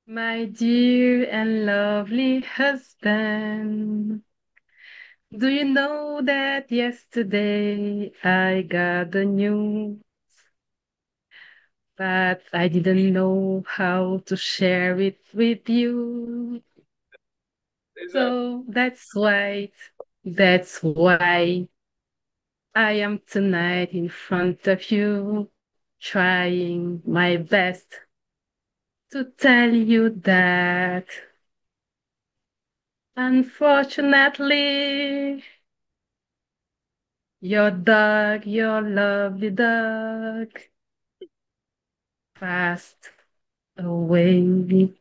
My dear and lovely husband, do you know that yesterday I got the news, but I didn't know how to share it with you. So that's why I am tonight in front of you, trying my best to tell you that unfortunately, your lovely dog, passed away.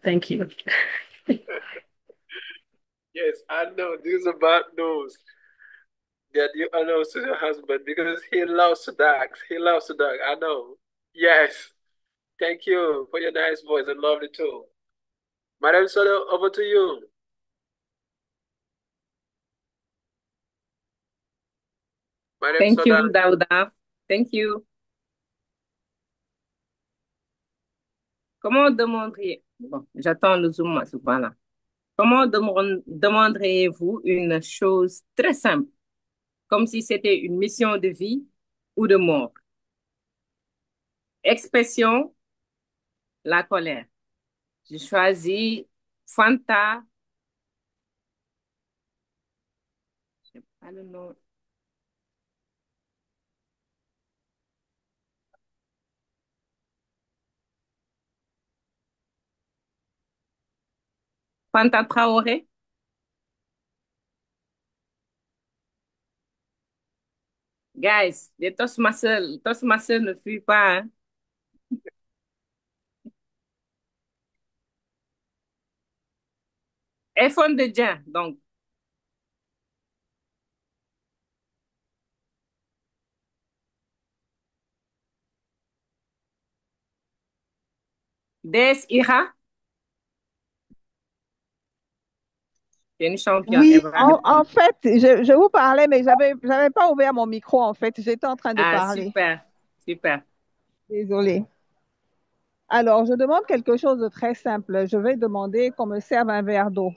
Thank you. Yes, I know this is bad news that you announced to your husband because he loves dogs. He loves the dog. I know. Yes. Thank you for your nice voice and lovely too. Madam Soto, over to you. Madam Thank Soda. you, Daouda. Thank you. Comment demanderiez... Bon, j'attends le zoom, voilà. Comment demanderiez-vous une chose très simple, comme si c'était une mission de vie ou de mort? Expression, la colère. Je choisis Fanta. Je sais pas le nom. Fanta Traoré. Guys, les Toastmasters ne fuient pas, hein. iPhone de Jean, donc. Des Ira. C'est une championne. Oui, Elle va en fait, je vous parlais, mais j'avais pas ouvert mon micro, en fait. J'étais en train de Ah, parler. super, super. Désolée. Alors, je demande quelque chose de très simple. Je vais demander qu'on me serve un verre d'eau.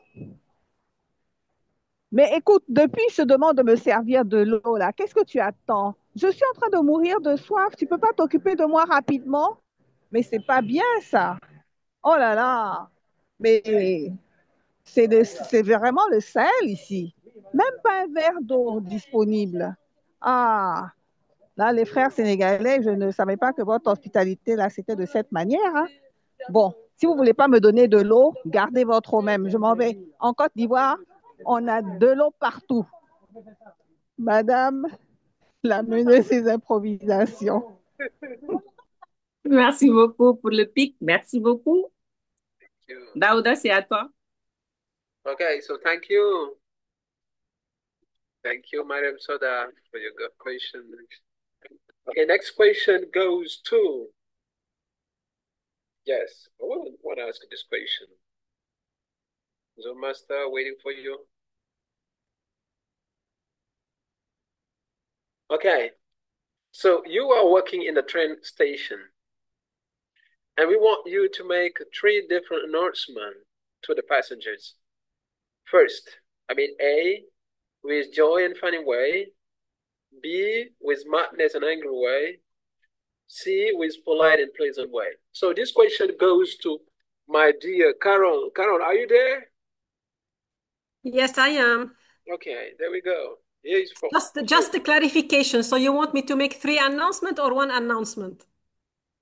Mais écoute, depuis, je te demande de me servir de l'eau, là. Qu'est-ce que tu attends? Je suis en train de mourir de soif. Tu peux pas t'occuper de moi rapidement? Mais c'est pas bien, ça. Oh là là. Mais c'est vraiment le Sahel ici. Même pas un verre d'eau disponible. Ah, là, les frères sénégalais, je ne savais pas que votre hospitalité, là, c'était de cette manière, hein. Bon, si vous ne voulez pas me donner de l'eau, gardez votre eau même. Je m'en vais. En Côte d'Ivoire, on a de l'eau partout. Madame la meneuse des improvisations. Merci beaucoup pour le pic. Merci beaucoup. Daouda, c'est à toi. Okay, so thank you. Thank you, Madam Soda, for your good question. Okay, next question goes to, yes, I want to ask you this question. Zoom Master, waiting for you. Okay, so you are working in a train station, and we want you to make 3 different announcements to the passengers. First, A, with joy and funny way, B, with madness and angry way, C, with polite and pleasant way. So this question goes to my dear Carol. Carol, are you there? Yes, I am. Okay, there we go. Here is for Just a clarification. So you want me to make 3 announcements or 1 announcement?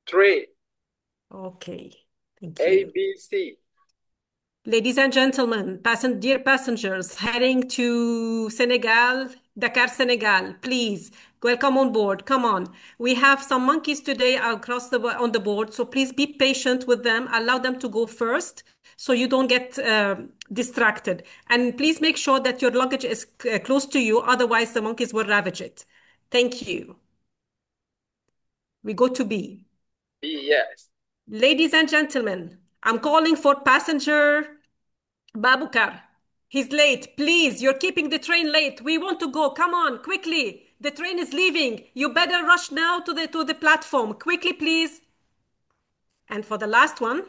3. Okay, thank A, you. B, C. Ladies and gentlemen, dear passengers heading to Senegal, Dakar, Senegal, please welcome on board. Come on. We have some monkeys today across on the board, so please be patient with them. Allow them to go first so you don't get distracted. And please make sure that your luggage is close to you, otherwise the monkeys will ravage it. Thank you. We go to B. B, yes. Ladies and gentlemen, I'm calling for passenger Babukar. He's late. Please, you're keeping the train late. We want to go. Come on, quickly. The train is leaving. You better rush now to the platform. Quickly, please. And for the last one,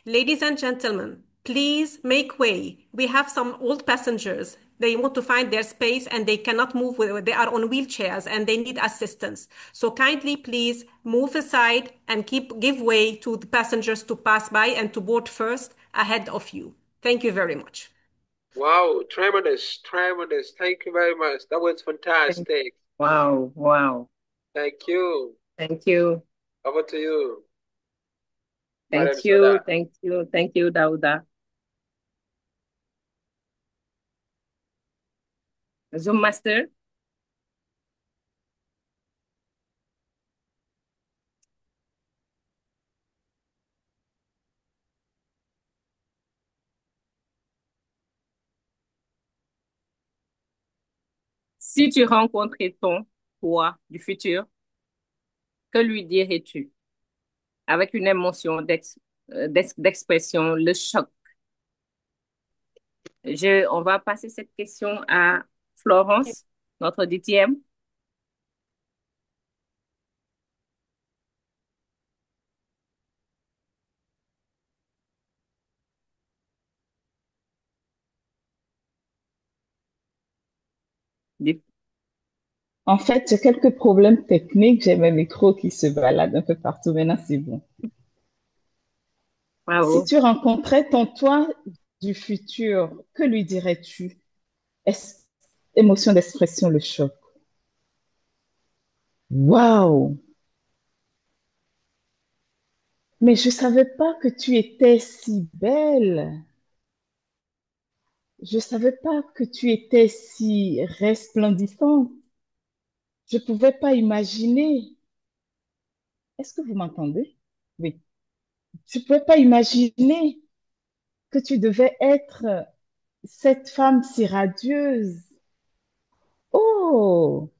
ladies and gentlemen, please make way. We have some old passengers. They want to find their space and they cannot move. They are on wheelchairs and they need assistance. So kindly, please move aside and give way to the passengers to pass by and to board first ahead of you. Thank you very much. Wow, tremendous, tremendous. Thank you very much. That was fantastic. Wow, wow. Thank you. Thank you. Over to you. Thank Madam you. Soda. Thank you. Thank you, Daouda. Zoom Master. Si tu rencontrais ton toi du futur, que lui dirais-tu? Avec une émotion d'expression, le choc. On va passer cette question à Florence, notre DTM. En fait, j'ai quelques problèmes techniques. J'ai mes micros qui se baladent un peu partout. Maintenant, c'est bon. Si Bravo. tu rencontrais ton toi du futur, que lui dirais-tu? Émotion d'expression, le choc. Waouh! Mais je savais pas que tu étais si belle. Je savais pas que tu étais si resplendissante. Je pouvais pas imaginer. Est-ce que vous m'entendez? Oui. Je pouvais pas imaginer que tu devais être cette femme si radieuse. Oh!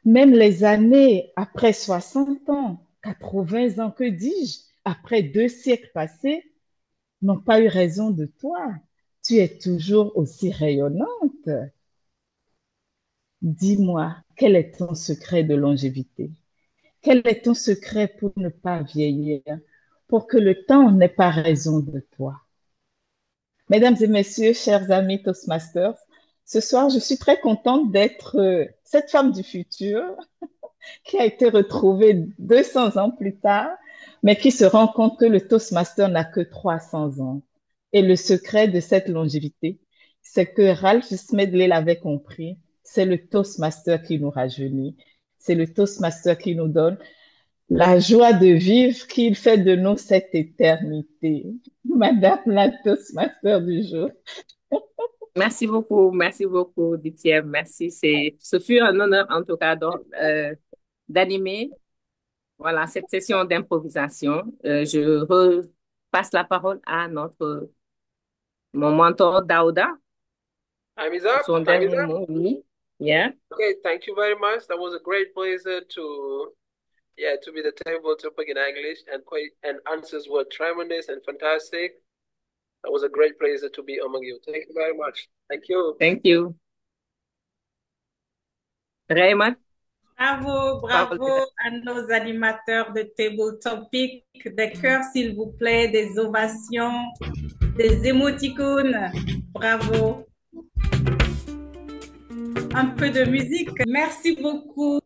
Même les années après 60 ans, 80 ans, que dis-je, après 2 siècles passés, n'ont pas eu raison de toi. Tu es toujours aussi rayonnante. Dis-moi, quel est ton secret de longévité? Quel est ton secret pour ne pas vieillir, pour que le temps n'ait pas raison de toi? Mesdames et messieurs, chers amis Toastmasters, Ce soir, je suis très contente d'être cette femme du futur qui a été retrouvée 200 ans plus tard, mais qui se rend compte que le Toastmaster n'a que 300 ans. Et le secret de cette longévité, c'est que Ralph Smedley l'avait compris, c'est le Toastmaster qui nous rajeunit, c'est le Toastmaster qui nous donne la joie de vivre, qu'il fait de nous cette éternité. Madame la Toastmaster du jour. Merci beaucoup, Dithier. Merci. Ce fut un honneur, en tout cas, d'animer, voilà, cette session d'improvisation. Je repasse la parole à mon mentor, Daouda, Time is pour up. son Time is dernier up. mot. Oui. Yeah. Okay, thank you very much. That was a great pleasure to be the table topic in English, and answers were tremendous and fantastic. That was a great pleasure to be among you. Thank you very much. Thank you. Thank you. Raymond? Bravo à nos animateurs de Table Topic. Des cœurs, s'il vous plaît, des ovations, des émoticônes. Bravo. Un peu de musique. Merci beaucoup,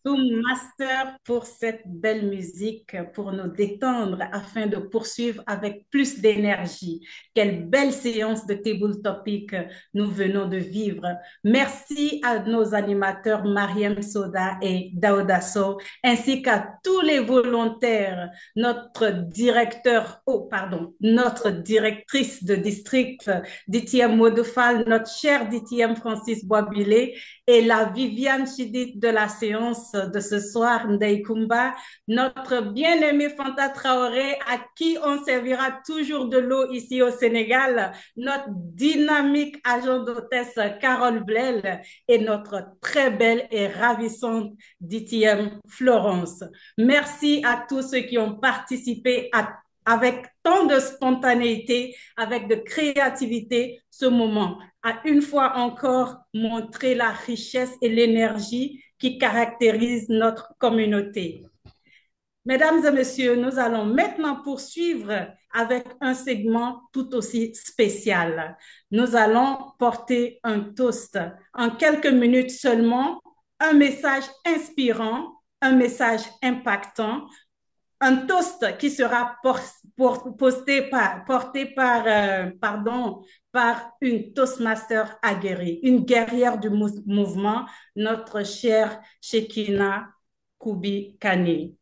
Zoom Master, pour cette belle musique, pour nous détendre afin de poursuivre avec plus d'énergie. Quelle belle séance de Table Topic nous venons de vivre. Merci à nos animateurs Mariam Soda et Daouda Sow, ainsi qu'à tous les volontaires, notre directrice de district, DTM Modofal, notre cher DTM Francis Boisbilé, et la Viviane Chidit de la séance de ce soir, Ndei Kumba, notre bien-aimé Fanta Traoré, à qui on servira toujours de l'eau ici au Sénégal, notre dynamique agent d'hôtesse Carole Blel et notre très belle et ravissante DTM Florence. Merci à tous ceux qui ont participé avec tant de spontanéité, avec de créativité, ce moment a une fois encore montré la richesse et l'énergie qui caractérisent notre communauté. Mesdames et messieurs, nous allons maintenant poursuivre avec un segment tout aussi spécial. Nous allons porter un toast en quelques minutes seulement, un message inspirant, un message impactant, un toast qui sera porté par une Toastmaster aguerrie, une guerrière du mouvement, notre chère Shekina Kubi Kane.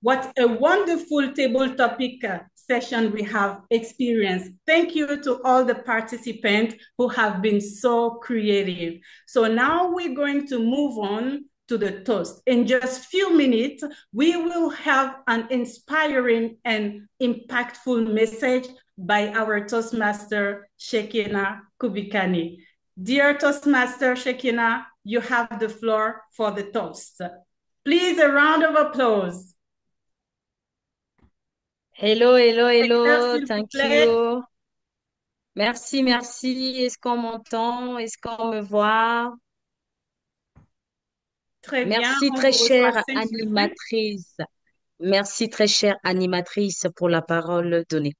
What a wonderful table topic session we have experienced. Thank you to all the participants who have been so creative. So now we're going to move on to the toast. In just few minutes, we will have an inspiring and impactful message by our Toastmaster, Shekina Kubikani. Dear Toastmaster Shekina, you have the floor for the toast. Please, a round of applause. Hello, thank you. Merci. Est-ce qu'on m'entend? Est-ce qu'on me voit? Très bien. Merci, très chère animatrice. Merci, très chère animatrice, pour la parole donnée.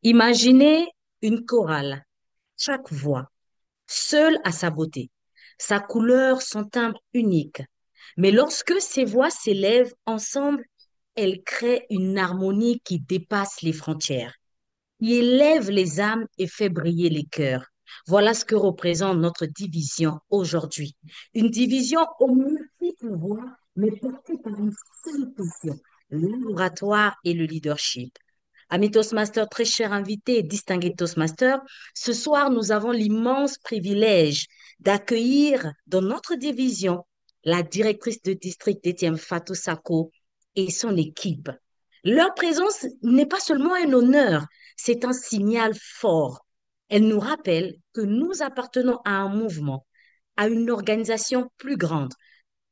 Imaginez une chorale. Chaque voix, seule à sa beauté, sa couleur, son timbre unique. Mais lorsque ces voix s'élèvent ensemble, elles créent une harmonie qui dépasse les frontières, qui élève les âmes et fait briller les cœurs. Voilà ce que représente notre division aujourd'hui. Une division aux multiples voix, mais portée par une seule passion, l'oratoire et le leadership. Amis Toastmasters, très chers invités et distingués Toastmasters, ce soir, nous avons l'immense privilège d'accueillir dans notre division la directrice de district d'Étienne Fatou Sako et son équipe. Leur présence n'est pas seulement un honneur, c'est un signal fort. Elle nous rappelle que nous appartenons à un mouvement, à une organisation plus grande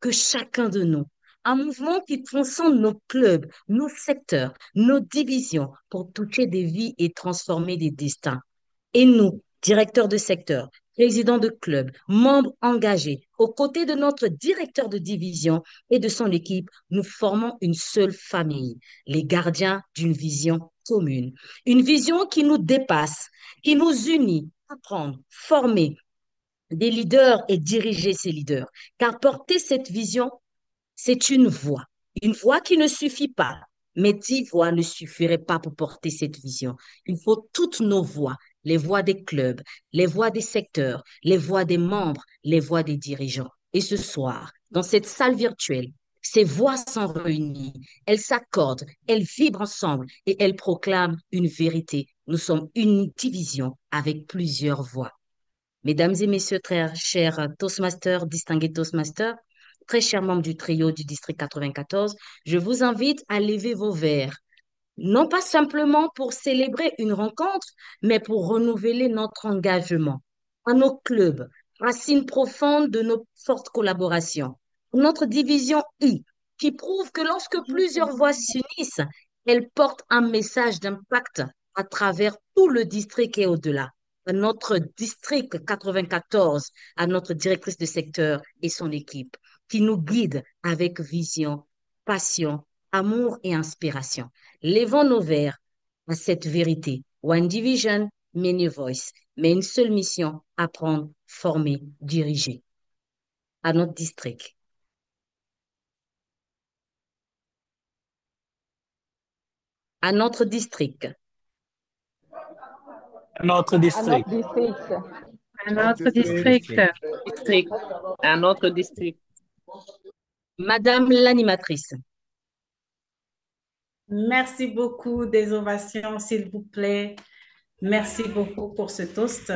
que chacun de nous. Un mouvement qui transcende nos clubs, nos secteurs, nos divisions pour toucher des vies et transformer des destins. Et nous, directeurs de secteur, présidents de club, membres engagés, aux côtés de notre directeur de division et de son équipe, nous formons une seule famille, les gardiens d'une vision commune. Une vision qui nous dépasse, qui nous unit, apprendre, former, des leaders et diriger ces leaders. Car porter cette vision, c'est une voix qui ne suffit pas. Mais 10 voix ne suffiraient pas pour porter cette vision. Il faut toutes nos voix, les voix des clubs, les voix des secteurs, les voix des membres, les voix des dirigeants. Et ce soir, dans cette salle virtuelle, ces voix sont réunies, elles s'accordent, elles vibrent ensemble et elles proclament une vérité. Nous sommes une division avec plusieurs voix. Mesdames et messieurs, très chers Toastmasters, distingués Toastmasters, très chers membres du trio du district 94, je vous invite à lever vos verres, non pas simplement pour célébrer une rencontre, mais pour renouveler notre engagement à nos clubs, racines profondes de nos fortes collaborations, notre division I, qui prouve que lorsque plusieurs voix s'unissent, elles portent un message d'impact à travers tout le district et au-delà. À notre district 94, à notre directrice de secteur et son équipe, qui nous guide avec vision, passion, amour et inspiration. Levons nos verres à cette vérité. One division, many voice, mais une seule mission, apprendre, former, diriger. À notre district. À notre district. Notre À district. notre district. À notre district. District. À notre district. Madame l'animatrice. Merci beaucoup, des ovations, s'il vous plaît. Merci beaucoup pour ce toast.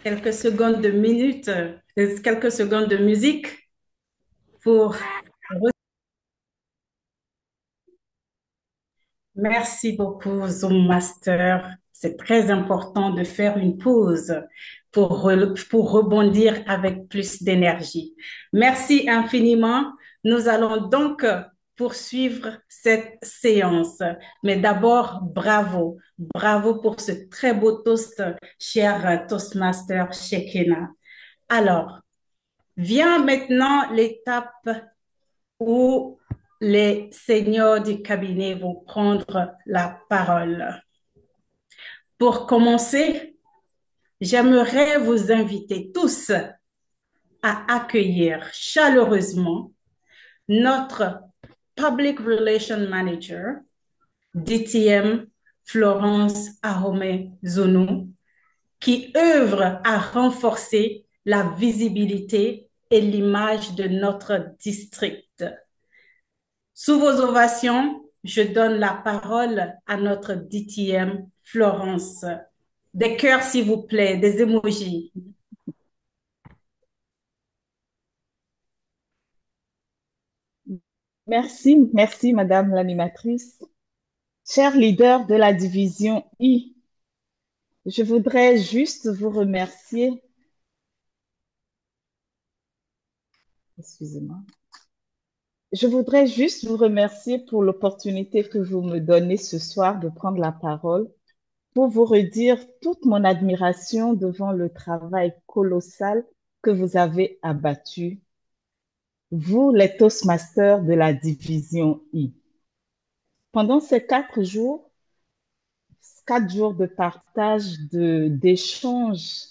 Quelques secondes de quelques secondes de musique pour... Merci beaucoup, Zoom Master. C'est très important de faire une pause pour rebondir avec plus d'énergie. Merci infiniment. Nous allons donc poursuivre cette séance. Mais d'abord, bravo. Bravo pour ce très beau toast, cher Toastmaster Shekina. Alors, vient maintenant l'étape où les seigneurs du cabinet vont prendre la parole. Pour commencer, j'aimerais vous inviter tous à accueillir chaleureusement notre Public Relations Manager, DTM Florence Ahome Zunu, qui œuvre à renforcer la visibilité et l'image de notre district. Sous vos ovations, je donne la parole à notre DTM Florence. Des cœurs, s'il vous plaît, des emojis. Merci, merci, Madame l'animatrice. Chers leaders de la division I, je voudrais juste vous remercier. Excusez-moi. Je voudrais juste vous remercier pour l'opportunité que vous me donnez ce soir de prendre la parole pour vous redire toute mon admiration devant le travail colossal que vous avez abattu, vous, les Toastmasters de la division I. Pendant ces 4 jours de partage, d'échange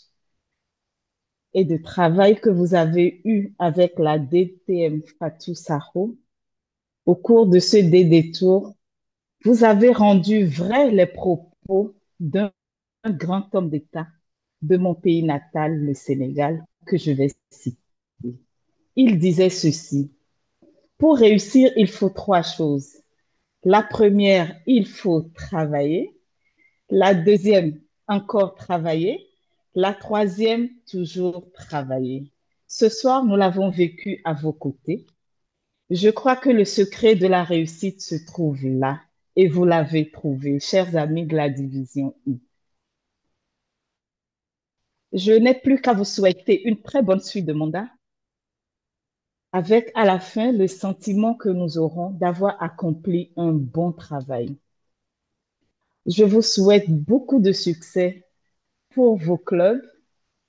et de travail que vous avez eu avec la DTM Fatou Sakho, au cours de ce détour, vous avez rendu vrai les propos d'un grand homme d'État de mon pays natal, le Sénégal, que je vais citer. Il disait ceci: pour réussir, il faut 3 choses. La première, il faut travailler. La deuxième, encore travailler. La troisième, toujours travailler. Ce soir, nous l'avons vécu à vos côtés. Je crois que le secret de la réussite se trouve là, et vous l'avez trouvé, chers amis de la division I. Je n'ai plus qu'à vous souhaiter une très bonne suite de mandat, avec à la fin le sentiment que nous aurons d'avoir accompli un bon travail. Je vous souhaite beaucoup de succès pour vos clubs,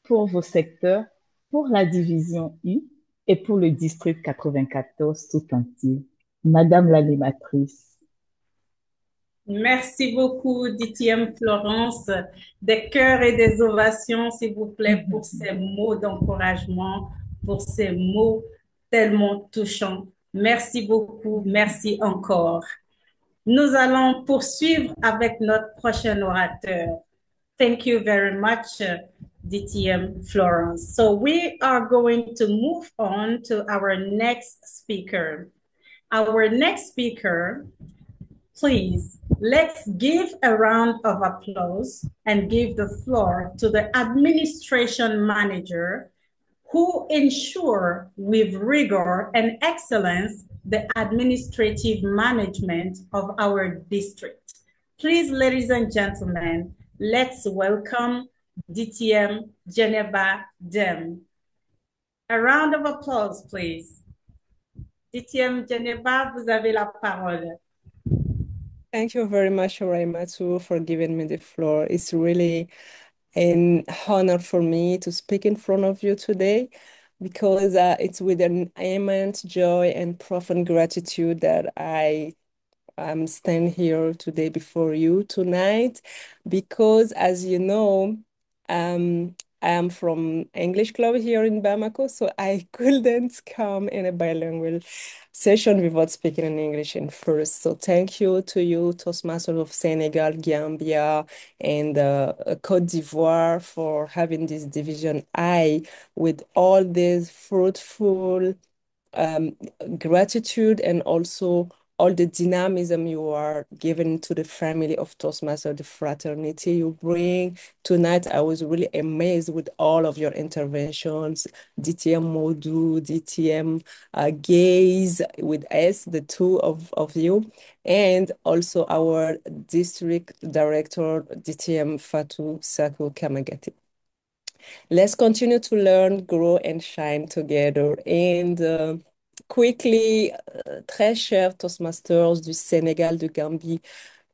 pour vos secteurs, pour la division I et pour le district 94 tout entier. Madame l'animatrice. Merci beaucoup, DTM Florence. Des cœurs et des ovations, s'il vous plaît, pour ces mots d'encouragement, pour ces mots tellement touchants. Merci beaucoup. Merci encore. Nous allons poursuivre avec notre prochain orateur. Thank you very much, DTM Florence. So we are going to move on to our next speaker. Our next speaker, please, let's give a round of applause and give the floor to the administration manager who ensure with rigor and excellence the administrative management of our district. Please, ladies and gentlemen, let's welcome DTM Geneva Dem. A round of applause, please. DTM Geneva, vous avez la parole. Thank you very much, Raimatu, for giving me the floor. It's really an honor for me to speak in front of you today because it's with an immense joy and profound gratitude that I stand here today before you tonight because, as you know, I am from English Club here in Bamako, so I couldn't come in a bilingual session without speaking in English in first. So thank you to you, Toastmasters of Senegal, Gambia, and Côte d'Ivoire for having this division I with all this fruitful gratitude and also all the dynamism you are giving to the family of Toastmasters, the fraternity you bring. Tonight, I was really amazed with all of your interventions, DTM Modu, DTM Gaze with S, the two of you, and also our district director, DTM Fatou Sakou Kamagati. Let's continue to learn, grow, and shine together. And quickly, très chers Toastmasters du Sénégal, de Gambie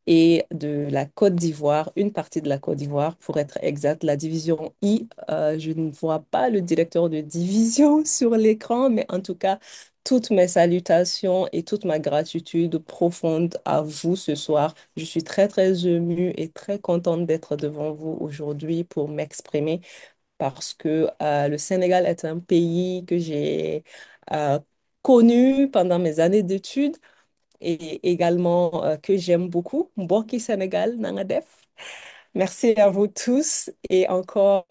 et de la Côte d'Ivoire, une partie de la Côte d'Ivoire, pour être exact, la division I. Je ne vois pas le directeur de division sur l'écran, mais en tout cas, toutes mes salutations et toute ma gratitude profonde à vous ce soir. Je suis très, très émue et très contente d'être devant vous aujourd'hui pour m'exprimer parce que le Sénégal est un pays que j'ai euh, connu pendant mes années d'études et également que j'aime beaucoup. Mboki Sénégal, nanga def. Merci à vous tous et encore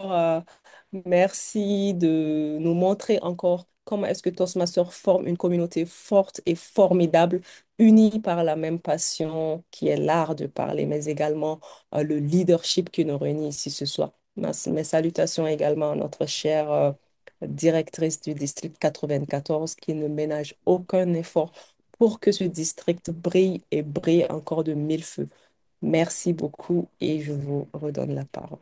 merci de nous montrer encore comment est-ce que Toastmasters forme une communauté forte et formidable, unie par la même passion qui est l'art de parler, mais également le leadership qui nous réunit ici ce soir. Mes salutations également à notre chère directrice du district 94 qui ne ménage aucun effort pour que ce district brille et brille encore de mille feux. Merci beaucoup et je vous redonne la parole.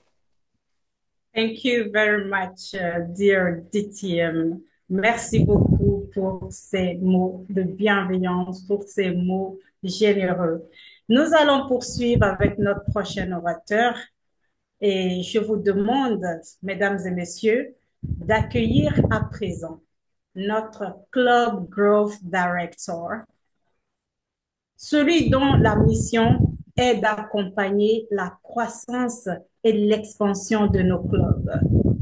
Thank you very much, dear DTM. Merci beaucoup pour ces mots de bienveillance, pour ces mots généreux. Nous allons poursuivre avec notre prochain orateur et je vous demande, mesdames et messieurs, d'accueillir à présent notre Club Growth Director, celui dont la mission est d'accompagner la croissance et l'expansion de nos clubs.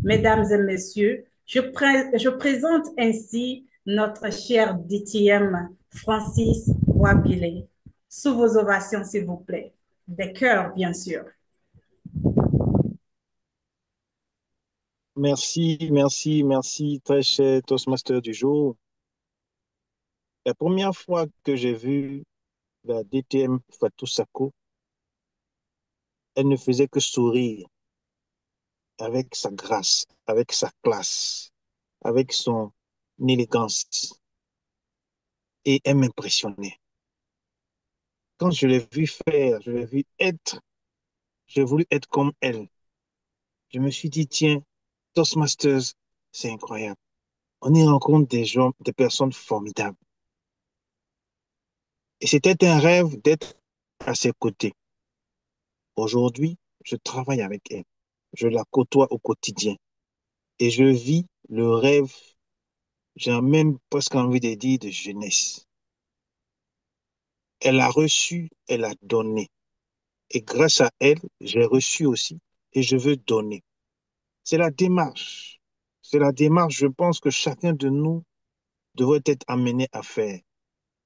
Mesdames et messieurs, je présente ainsi notre cher DTM Francis Wabile. Sous vos ovations, s'il vous plaît. Des cœurs, bien sûr. Merci, très cher Toastmaster du jour. La première fois que j'ai vu la DTM Fatou Sako, elle ne faisait que sourire avec sa grâce, avec sa classe, avec son élégance. Et elle m'impressionnait. Quand je l'ai vu faire, je l'ai vu être, j'ai voulu être comme elle. Je me suis dit, tiens, Toastmasters, c'est incroyable. On y rencontre des gens, des personnes formidables. Et c'était un rêve d'être à ses côtés. Aujourd'hui, je travaille avec elle. Je la côtoie au quotidien. Et je vis le rêve, j'ai même presque envie de dire, de jeunesse. Elle a reçu, elle a donné. Et grâce à elle, j'ai reçu aussi et je veux donner. C'est la démarche. C'est la démarche, je pense, que chacun de nous devrait être amené à faire.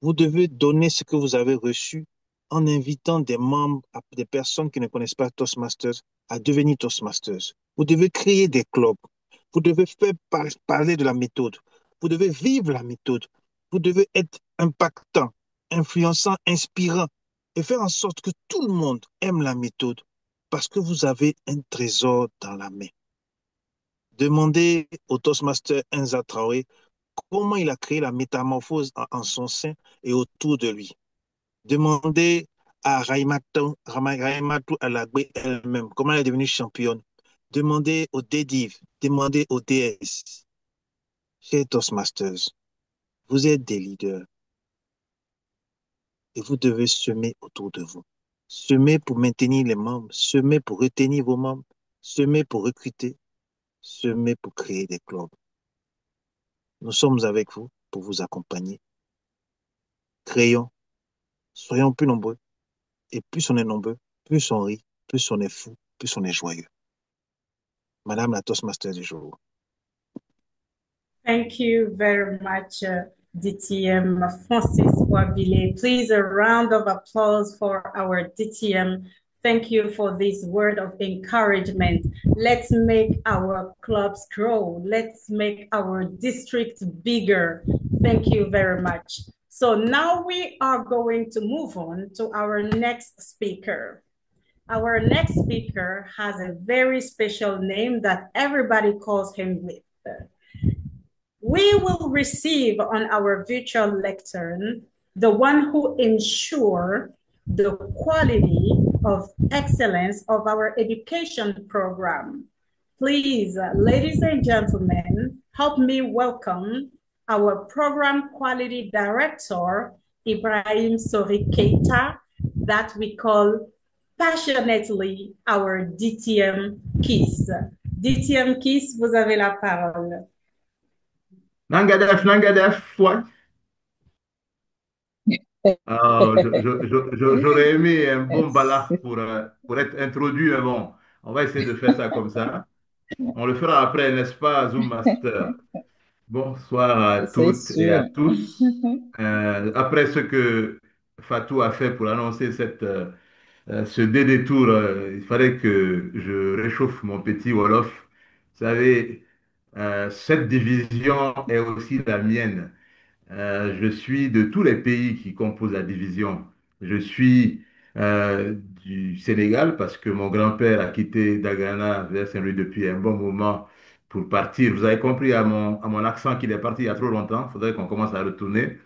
Vous devez donner ce que vous avez reçu en invitant des membres, des personnes qui ne connaissent pas Toastmasters à devenir Toastmasters. Vous devez créer des clubs. Vous devez faire parler de la méthode. Vous devez vivre la méthode. Vous devez être impactant, influençant, inspirant et faire en sorte que tout le monde aime la méthode parce que vous avez un trésor dans la main. Demandez au Toastmaster Enza Traoré comment il a créé la métamorphose en son sein et autour de lui. Demandez à Raimatu Alagbe elle-même comment elle est devenue championne. Demandez aux DDIV, demandez aux DS. Chers Toastmasters, vous êtes des leaders et vous devez semer autour de vous. Semer pour maintenir les membres, semer pour retenir vos membres, semer pour recruter, semer pour créer des clubs. Nous sommes avec vous pour vous accompagner. Créons, soyons plus nombreux. Et plus on est nombreux, plus on rit, plus on est fou, plus on est joyeux. Madame la Toastmaster du jour. Thank you very much, DTM Francis Wabile. Please, a round of applause for our DTM. Thank you for this word of encouragement. Let's make our clubs grow. Let's make our district bigger. Thank you very much. So now we are going to move on to our next speaker. Our next speaker has a very special name that everybody calls him with. We will receive on our virtual lectern the one who ensure the quality of excellence of our education program. Please, ladies and gentlemen, help me welcome our program quality director, Ibrahim Sori Keita, that we call passionately our DTM Kiss. DTM Kiss, vous avez la parole. Nangadef, ouais. J'aurais aimé un bon bala pour être introduit, mais bon, on va essayer de faire ça comme ça. On le fera après, n'est-ce pas, Zoom Master? Bonsoir à C'est toutes et à sûr. tous. Après ce que Fatou a fait pour annoncer ce détour, il fallait que je réchauffe mon petit Wolof. Vous savez, cette division est aussi la mienne. Je suis de tous les pays qui composent la division. Je suis du Sénégal parce que mon grand-père a quitté Dagana vers Saint-Louis depuis un bon moment pour partir. Vous avez compris à mon accent qu'il est parti il y a trop longtemps. Il faudrait qu'on commence à retourner.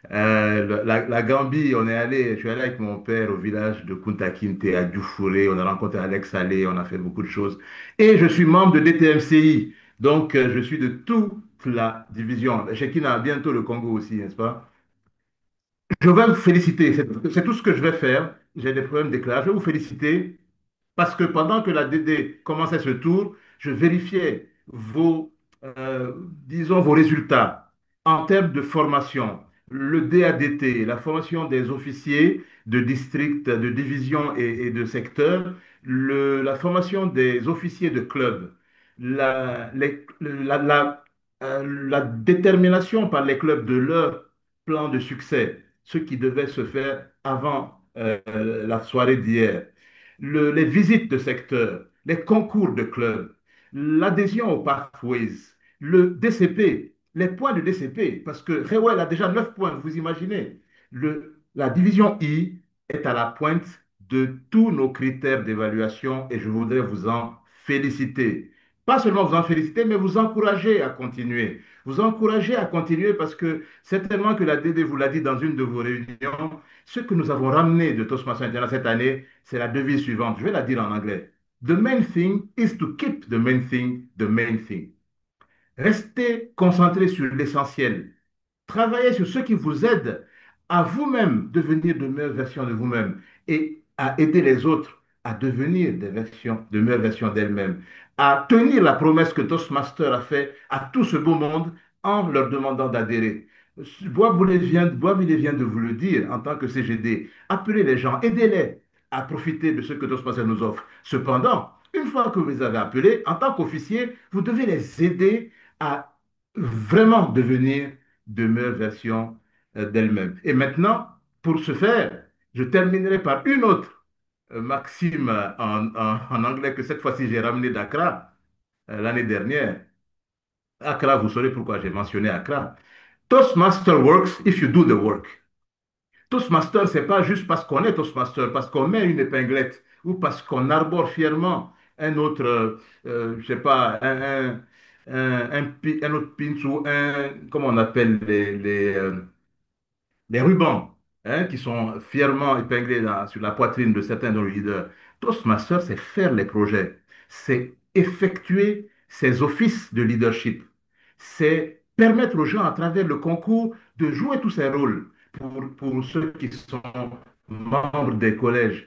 La Gambie, je suis allé avec mon père au village de Kunta Kinte à Dioufoué. On a rencontré Alex Salé, on a fait beaucoup de choses. Et je suis membre de DTMCI. Donc, je suis de toute la division. Chekina, bientôt le Congo aussi, n'est-ce pas? Je vais vous féliciter. C'est tout ce que je vais faire. J'ai des problèmes d'éclairage. Je vais vous féliciter parce que pendant que la DD commençait ce tour, je vérifiais disons, vos résultats en termes de formation. Le DADT, la formation des officiers de district, de division et de secteur, la formation des officiers de club, la détermination par les clubs de leur plan de succès, ce qui devait se faire avant la soirée d'hier, les visites de secteur, les concours de clubs, l'adhésion aux pathways, le DCP, les points de DCP, parce que Rewell a déjà 9 points, vous imaginez. La division I est à la pointe de tous nos critères d'évaluation et je voudrais vous en féliciter. Pas seulement vous en féliciter, mais vous encourager à continuer. Vous encourager à continuer parce que certainement que la DD vous l'a dit dans une de vos réunions, ce que nous avons ramené de Toastmasters International cette année, c'est la devise suivante. Je vais la dire en anglais. The main thing is to keep the main thing the main thing. Restez concentré sur l'essentiel. Travaillez sur ce qui vous aide à vous-même devenir de meilleures versions de vous-même et à aider les autres à devenir de meilleures versions d'elles-mêmes, à tenir la promesse que Toastmaster a faite à tout ce beau monde en leur demandant d'adhérer. Boisville vient de vous le dire en tant que CGD. Appelez les gens, aidez-les à profiter de ce que Toastmasters nous offre. Cependant, une fois que vous les avez appelés, en tant qu'officier, vous devez les aider à vraiment devenir de meilleures versions d'elles-mêmes. Et maintenant, pour ce faire, je terminerai par une autre maxime en anglais que cette fois-ci j'ai ramené d'Accra l'année dernière. Accra, vous saurez pourquoi j'ai mentionné Accra. Toastmaster works if you do the work. Toastmaster, c'est pas juste parce qu'on est Toastmaster, parce qu'on met une épinglette ou parce qu'on arbore fièrement un autre, je sais pas, un autre pin ou comment on appelle les rubans qui sont fièrement épinglés sur la poitrine de certains de nos leaders. Toastmaster, c'est faire les projets, c'est effectuer ces offices de leadership, c'est permettre aux gens à travers le concours de jouer tous ces rôles pour ceux qui sont membres des collèges,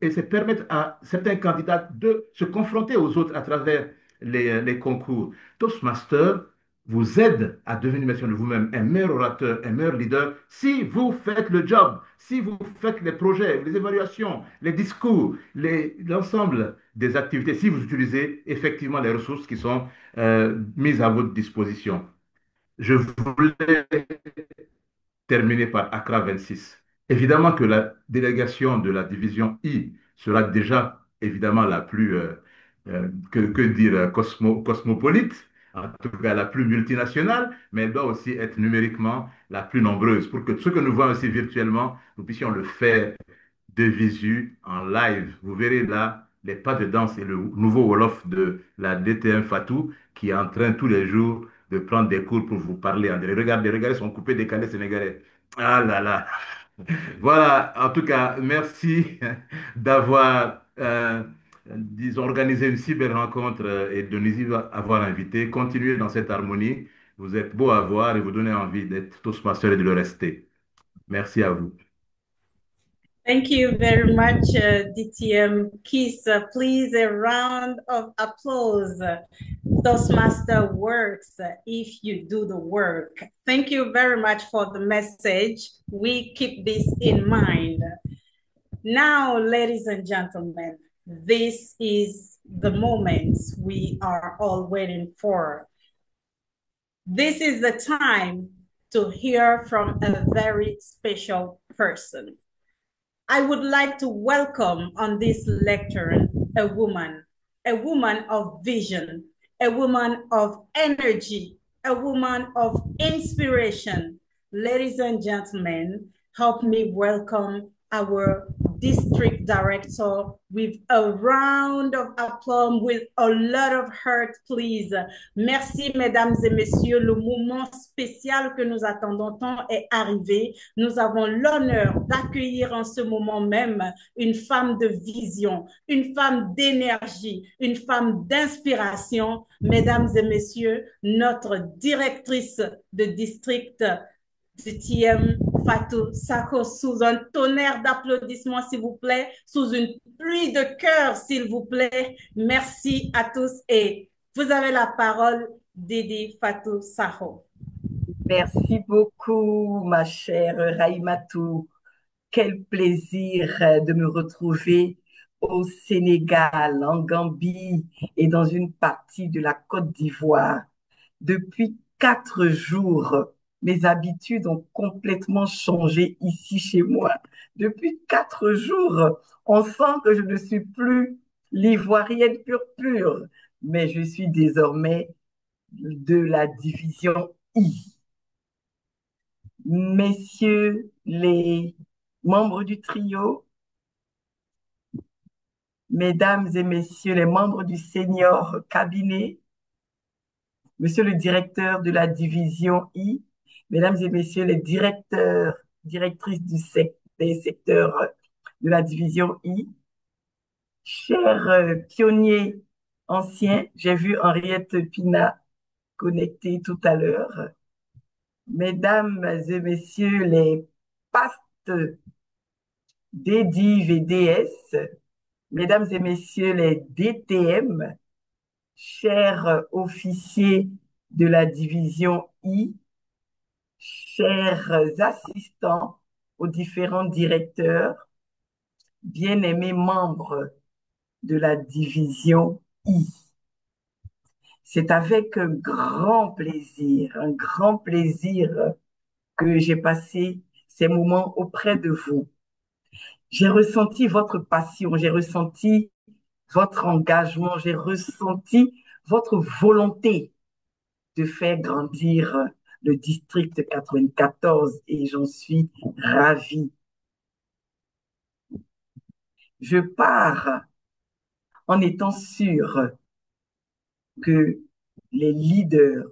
et c'est permettre à certains candidats de se confronter aux autres à travers les concours. Toastmaster vous aide à devenir meilleur de vous-même, un meilleur orateur, un meilleur leader, si vous faites le job, si vous faites les projets, les évaluations, les discours, l'ensemble des activités, si vous utilisez effectivement les ressources qui sont mises à votre disposition. Je voulais terminé par Accra 26. Évidemment que la délégation de la division I sera déjà évidemment la plus, que dire, cosmopolite, en tout cas la plus multinationale, mais elle doit aussi être numériquement la plus nombreuse pour que ce que nous voyons aussi virtuellement, nous puissions le faire de visu en live. Vous verrez là les pas de danse et le nouveau Wolof de la DTM Fatou qui est en train tous les jours de prendre des cours pour vous parler en direct. Regardez, regardez son coupé décalé sénégalais. Ah là là. Voilà, en tout cas, merci d'avoir, disons, organisé une si belle rencontre et de nous y avoir invité. Continuez dans cette harmonie. Vous êtes beau à voir et vous donnez envie d'être Toastmaster et de le rester. Merci à vous. Thank you very much, DTM Kiss. Please, a round of applause. Toastmaster works if you do the work. Thank you very much for the message. We keep this in mind. Now, ladies and gentlemen, this is the moment we are all waiting for. This is the time to hear from a very special person. I would like to welcome on this lecture a woman of vision, a woman of energy, a woman of inspiration. Ladies and gentlemen, help me welcome our district director with a round of applause, with a lot of heart, please. Merci, mesdames et messieurs. Le moment spécial que nous attendons tant est arrivé. Nous avons l'honneur d'accueillir en ce moment même une femme de vision, une femme d'énergie, une femme d'inspiration. Mesdames et messieurs, notre directrice de district du TM Fatou Sakho, sous un tonnerre d'applaudissements, s'il vous plaît, sous une pluie de cœur, s'il vous plaît. Merci à tous et vous avez la parole, Didi Fatou Sakho. Merci beaucoup, ma chère Raïmatou. Quel plaisir de me retrouver au Sénégal, en Gambie et dans une partie de la Côte d'Ivoire. Depuis 4 jours, mes habitudes ont complètement changé ici chez moi. Depuis 4 jours, on sent que je ne suis plus l'ivoirienne pure, mais je suis désormais de la division I. Messieurs les membres du trio, mesdames et messieurs les membres du senior cabinet, monsieur le directeur de la division I, mesdames et messieurs les directeurs, directrices des secteurs de la division I, chers pionniers anciens, j'ai vu Henriette Pina connectée tout à l'heure, mesdames et messieurs les pastes des dives et déesses, mesdames et messieurs les DTM, chers officiers de la division I, chers assistants aux différents directeurs, bien-aimés membres de la division I, c'est avec un grand plaisir que j'ai passé ces moments auprès de vous. J'ai ressenti votre passion, j'ai ressenti votre engagement, j'ai ressenti votre volonté de faire grandir le district 94 et j'en suis ravie. Je pars en étant sûre que les leaders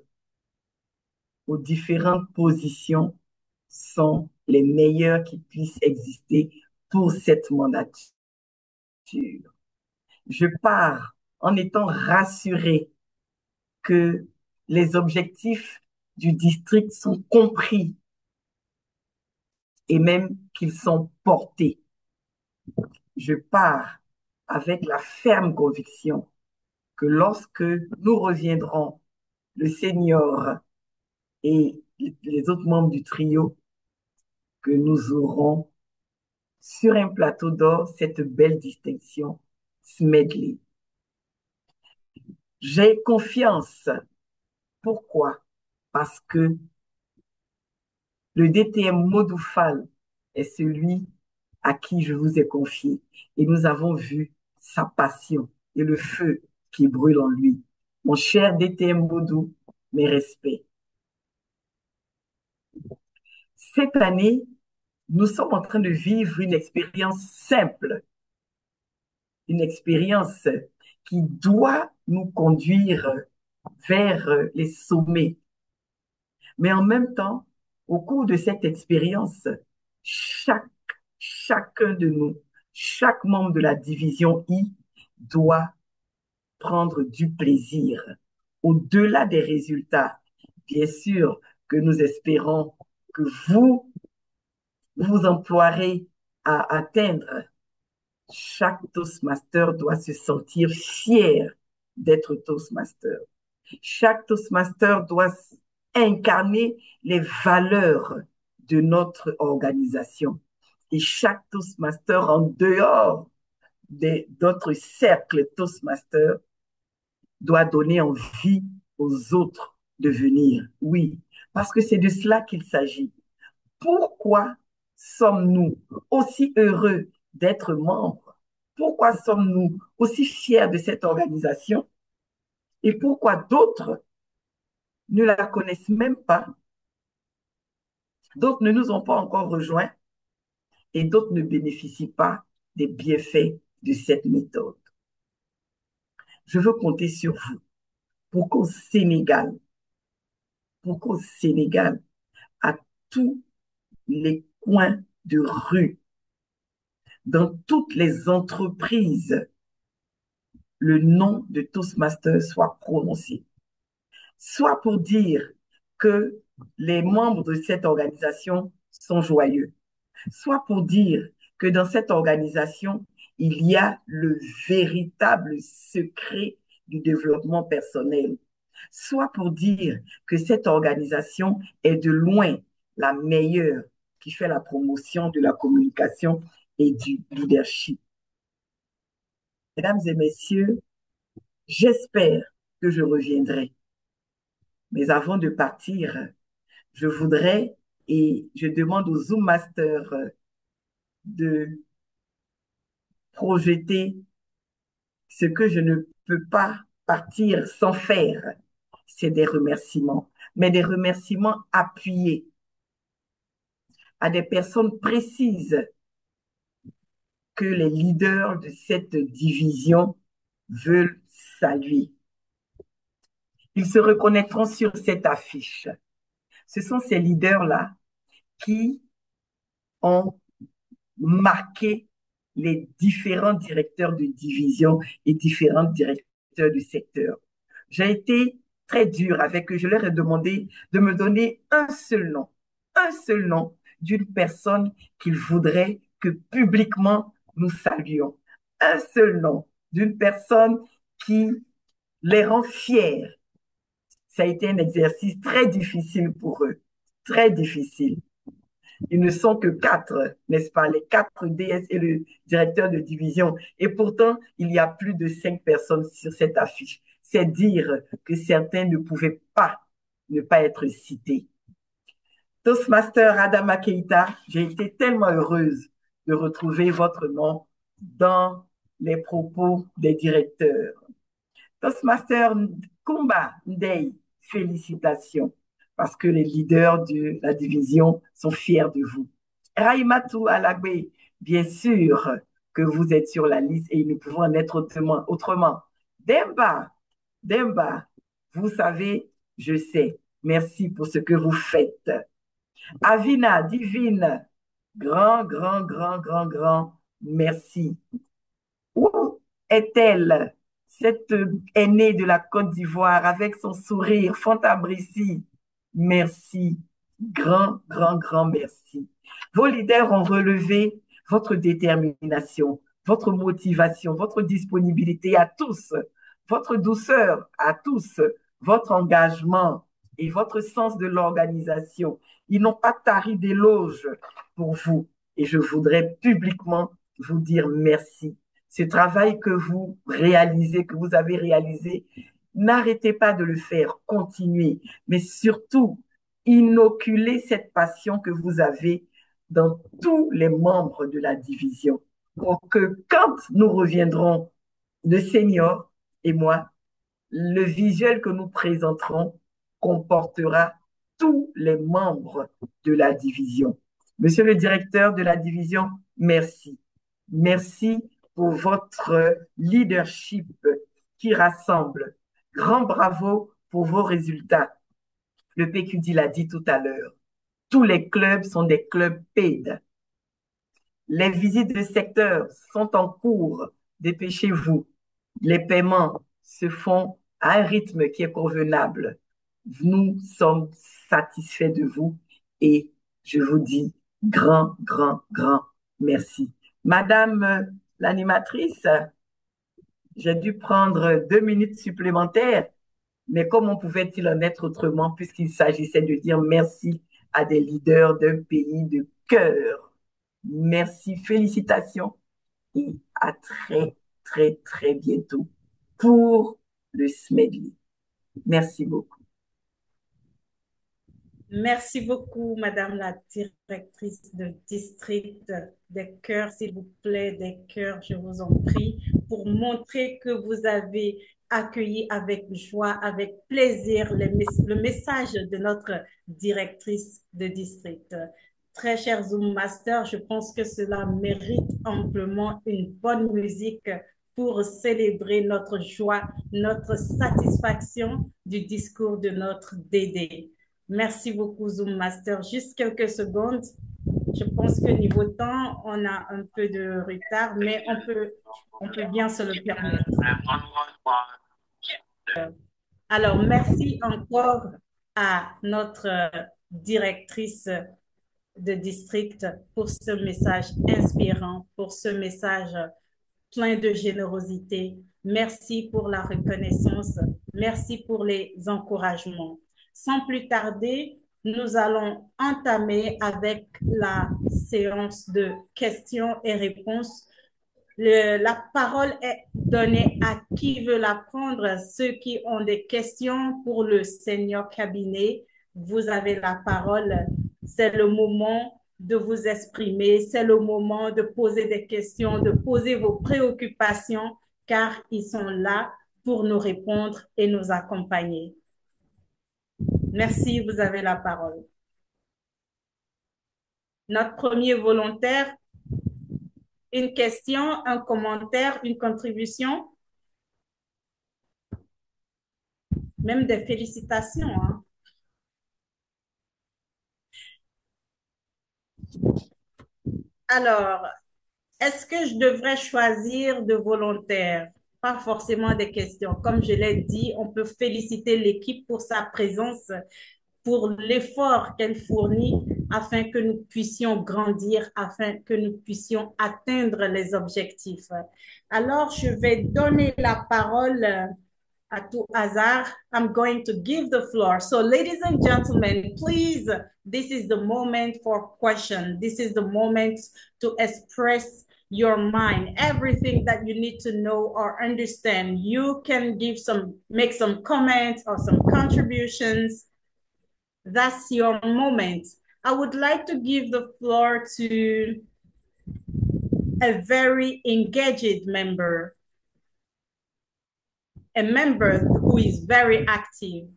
aux différentes positions sont les meilleurs qui puissent exister pour cette mandature. Je pars en étant rassurée que les objectifs du district sont compris et même qu'ils sont portés. Je pars avec la ferme conviction que lorsque nous reviendrons, le senior et les autres membres du trio, que nous aurons sur un plateau d'or cette belle distinction Smedley. J'ai confiance. Pourquoi? Parce que le DTM Modoufal est celui à qui je vous ai confié et nous avons vu sa passion et le feu qui brûle en lui. Mon cher DTM Modou, mes respects. Cette année, nous sommes en train de vivre une expérience simple, une expérience qui doit nous conduire vers les sommets. Mais en même temps, au cours de cette expérience, chacun de nous, chaque membre de la division I doit prendre du plaisir. Au-delà des résultats, bien sûr que nous espérons que vous vous emploierez à atteindre. Chaque Toastmaster doit se sentir fier d'être Toastmaster. Chaque Toastmaster doit incarner les valeurs de notre organisation. Et chaque Toastmaster en dehors d'autres cercles Toastmaster doit donner envie aux autres de venir. Oui, parce que c'est de cela qu'il s'agit. Pourquoi sommes-nous aussi heureux d'être membres? Pourquoi sommes-nous aussi fiers de cette organisation? Et pourquoi d'autres ne la connaissent même pas? D'autres ne nous ont pas encore rejoints et d'autres ne bénéficient pas des bienfaits de cette méthode. Je veux compter sur vous pour qu'au Sénégal, à tous les coins de rue, dans toutes les entreprises, le nom de Toastmaster soit prononcé. Soit pour dire que les membres de cette organisation sont joyeux, soit pour dire que dans cette organisation, il y a le véritable secret du développement personnel, soit pour dire que cette organisation est de loin la meilleure qui fait la promotion de la communication et du leadership. Mesdames et messieurs, j'espère que je reviendrai. Mais avant de partir, je voudrais et je demande aux Zoom Masters de projeter ce que je ne peux pas partir sans faire. C'est des remerciements, mais des remerciements appuyés à des personnes précises que les leaders de cette division veulent saluer. Ils se reconnaîtront sur cette affiche. Ce sont ces leaders-là qui ont marqué les différents directeurs de division et différents directeurs du secteur. J'ai été très dure avec eux. Je leur ai demandé de me donner un seul nom d'une personne qu'ils voudraient que publiquement nous saluions. Un seul nom d'une personne qui les rend fiers. Ça a été un exercice très difficile pour eux, très difficile. Ils ne sont que quatre, n'est-ce pas? Les quatre DS et le directeur de division. Et pourtant, il y a plus de 5 personnes sur cette affiche. C'est dire que certains ne pouvaient pas ne pas être cités. Toastmaster Adama Keita, j'ai été tellement heureuse de retrouver votre nom dans les propos des directeurs. Toastmaster Kumba Ndei, félicitations, parce que les leaders de la division sont fiers de vous. Raïmatou Alagbe, bien sûr que vous êtes sur la liste et nous pouvons en être autrement. Demba, vous savez, je sais. Merci pour ce que vous faites. Avina, divine, grand merci. Où est-elle, cette aînée de la Côte d'Ivoire avec son sourire, Fantabrissi? Merci, grand merci. Vos leaders ont relevé votre détermination, votre motivation, votre disponibilité à tous, votre douceur à tous, votre engagement et votre sens de l'organisation. Ils n'ont pas tari d'éloges pour vous et je voudrais publiquement vous dire merci. Ce travail que vous réalisez, que vous avez réalisé, n'arrêtez pas de le faire, continuez, mais surtout, inoculez cette passion que vous avez dans tous les membres de la division pour que quand nous reviendrons, le senior et moi, le visuel que nous présenterons comportera tous les membres de la division. Monsieur le directeur de la division, merci. Merci pour votre leadership qui rassemble. Grand bravo pour vos résultats. Le PQD l'a dit tout à l'heure. Tous les clubs sont des clubs paid. Les visites de secteur sont en cours. Dépêchez-vous. Les paiements se font à un rythme qui est convenable. Nous sommes satisfaits de vous et je vous dis grand merci. Madame l'animatrice, j'ai dû prendre 2 minutes supplémentaires, mais comment pouvait-il en être autrement puisqu'il s'agissait de dire merci à des leaders d'un pays de cœur. Merci, félicitations et à très bientôt pour le SMEDLI. Merci beaucoup. Merci beaucoup, Madame la directrice de district. Des cœurs, s'il vous plaît, des cœurs, je vous en prie, pour montrer que vous avez accueilli avec joie, avec plaisir le message de notre directrice de district. Très cher Zoom Master, je pense que cela mérite amplement une bonne musique pour célébrer notre joie, notre satisfaction du discours de notre DD. Merci beaucoup, Zoom Master. Juste quelques secondes. Je pense que niveau temps, on a un peu de retard, mais on peut bien se le permettre. Alors, merci encore à notre directrice de district pour ce message inspirant, pour ce message plein de générosité. Merci pour la reconnaissance. Merci pour les encouragements. Sans plus tarder, nous allons entamer avec la séance de questions et réponses. La parole est donnée à qui veut la prendre. Ceux qui ont des questions pour le senior cabinet, vous avez la parole. C'est le moment de vous exprimer, c'est le moment de poser des questions, de poser vos préoccupations, car ils sont là pour nous répondre et nous accompagner. Merci, vous avez la parole. Notre premier volontaire, une question, un commentaire, une contribution, même des félicitations, hein. Alors, est-ce que je devrais choisir de volontaires? Pas forcément des questions. Comme je l'ai dit, on peut féliciter l'équipe pour sa présence, pour l'effort qu'elle fournit afin que nous puissions grandir, afin que nous puissions atteindre les objectifs. Alors, je vais donner la parole à tout hasard, I'm going to give the floor. So ladies and gentlemen, please, this is the moment for question. This is the moment to express your mind, everything that you need to know or understand. You can make some comments or some contributions. That's your moment. I would like to give the floor to a very engaged member, a member who is very active.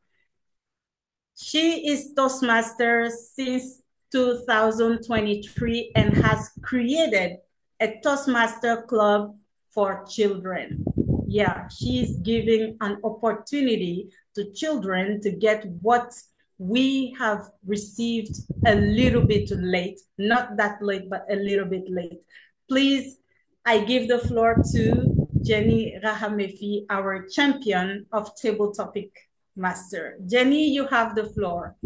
She is Toastmaster since 2023 and has created a Toastmaster club for children. Yeah, she's giving an opportunity to children to get what we have received a little bit late, not that late, but a little bit late. Please, I give the floor to Jenny Rahamefi, our champion of Table Topic Master. Jenny, you have the floor.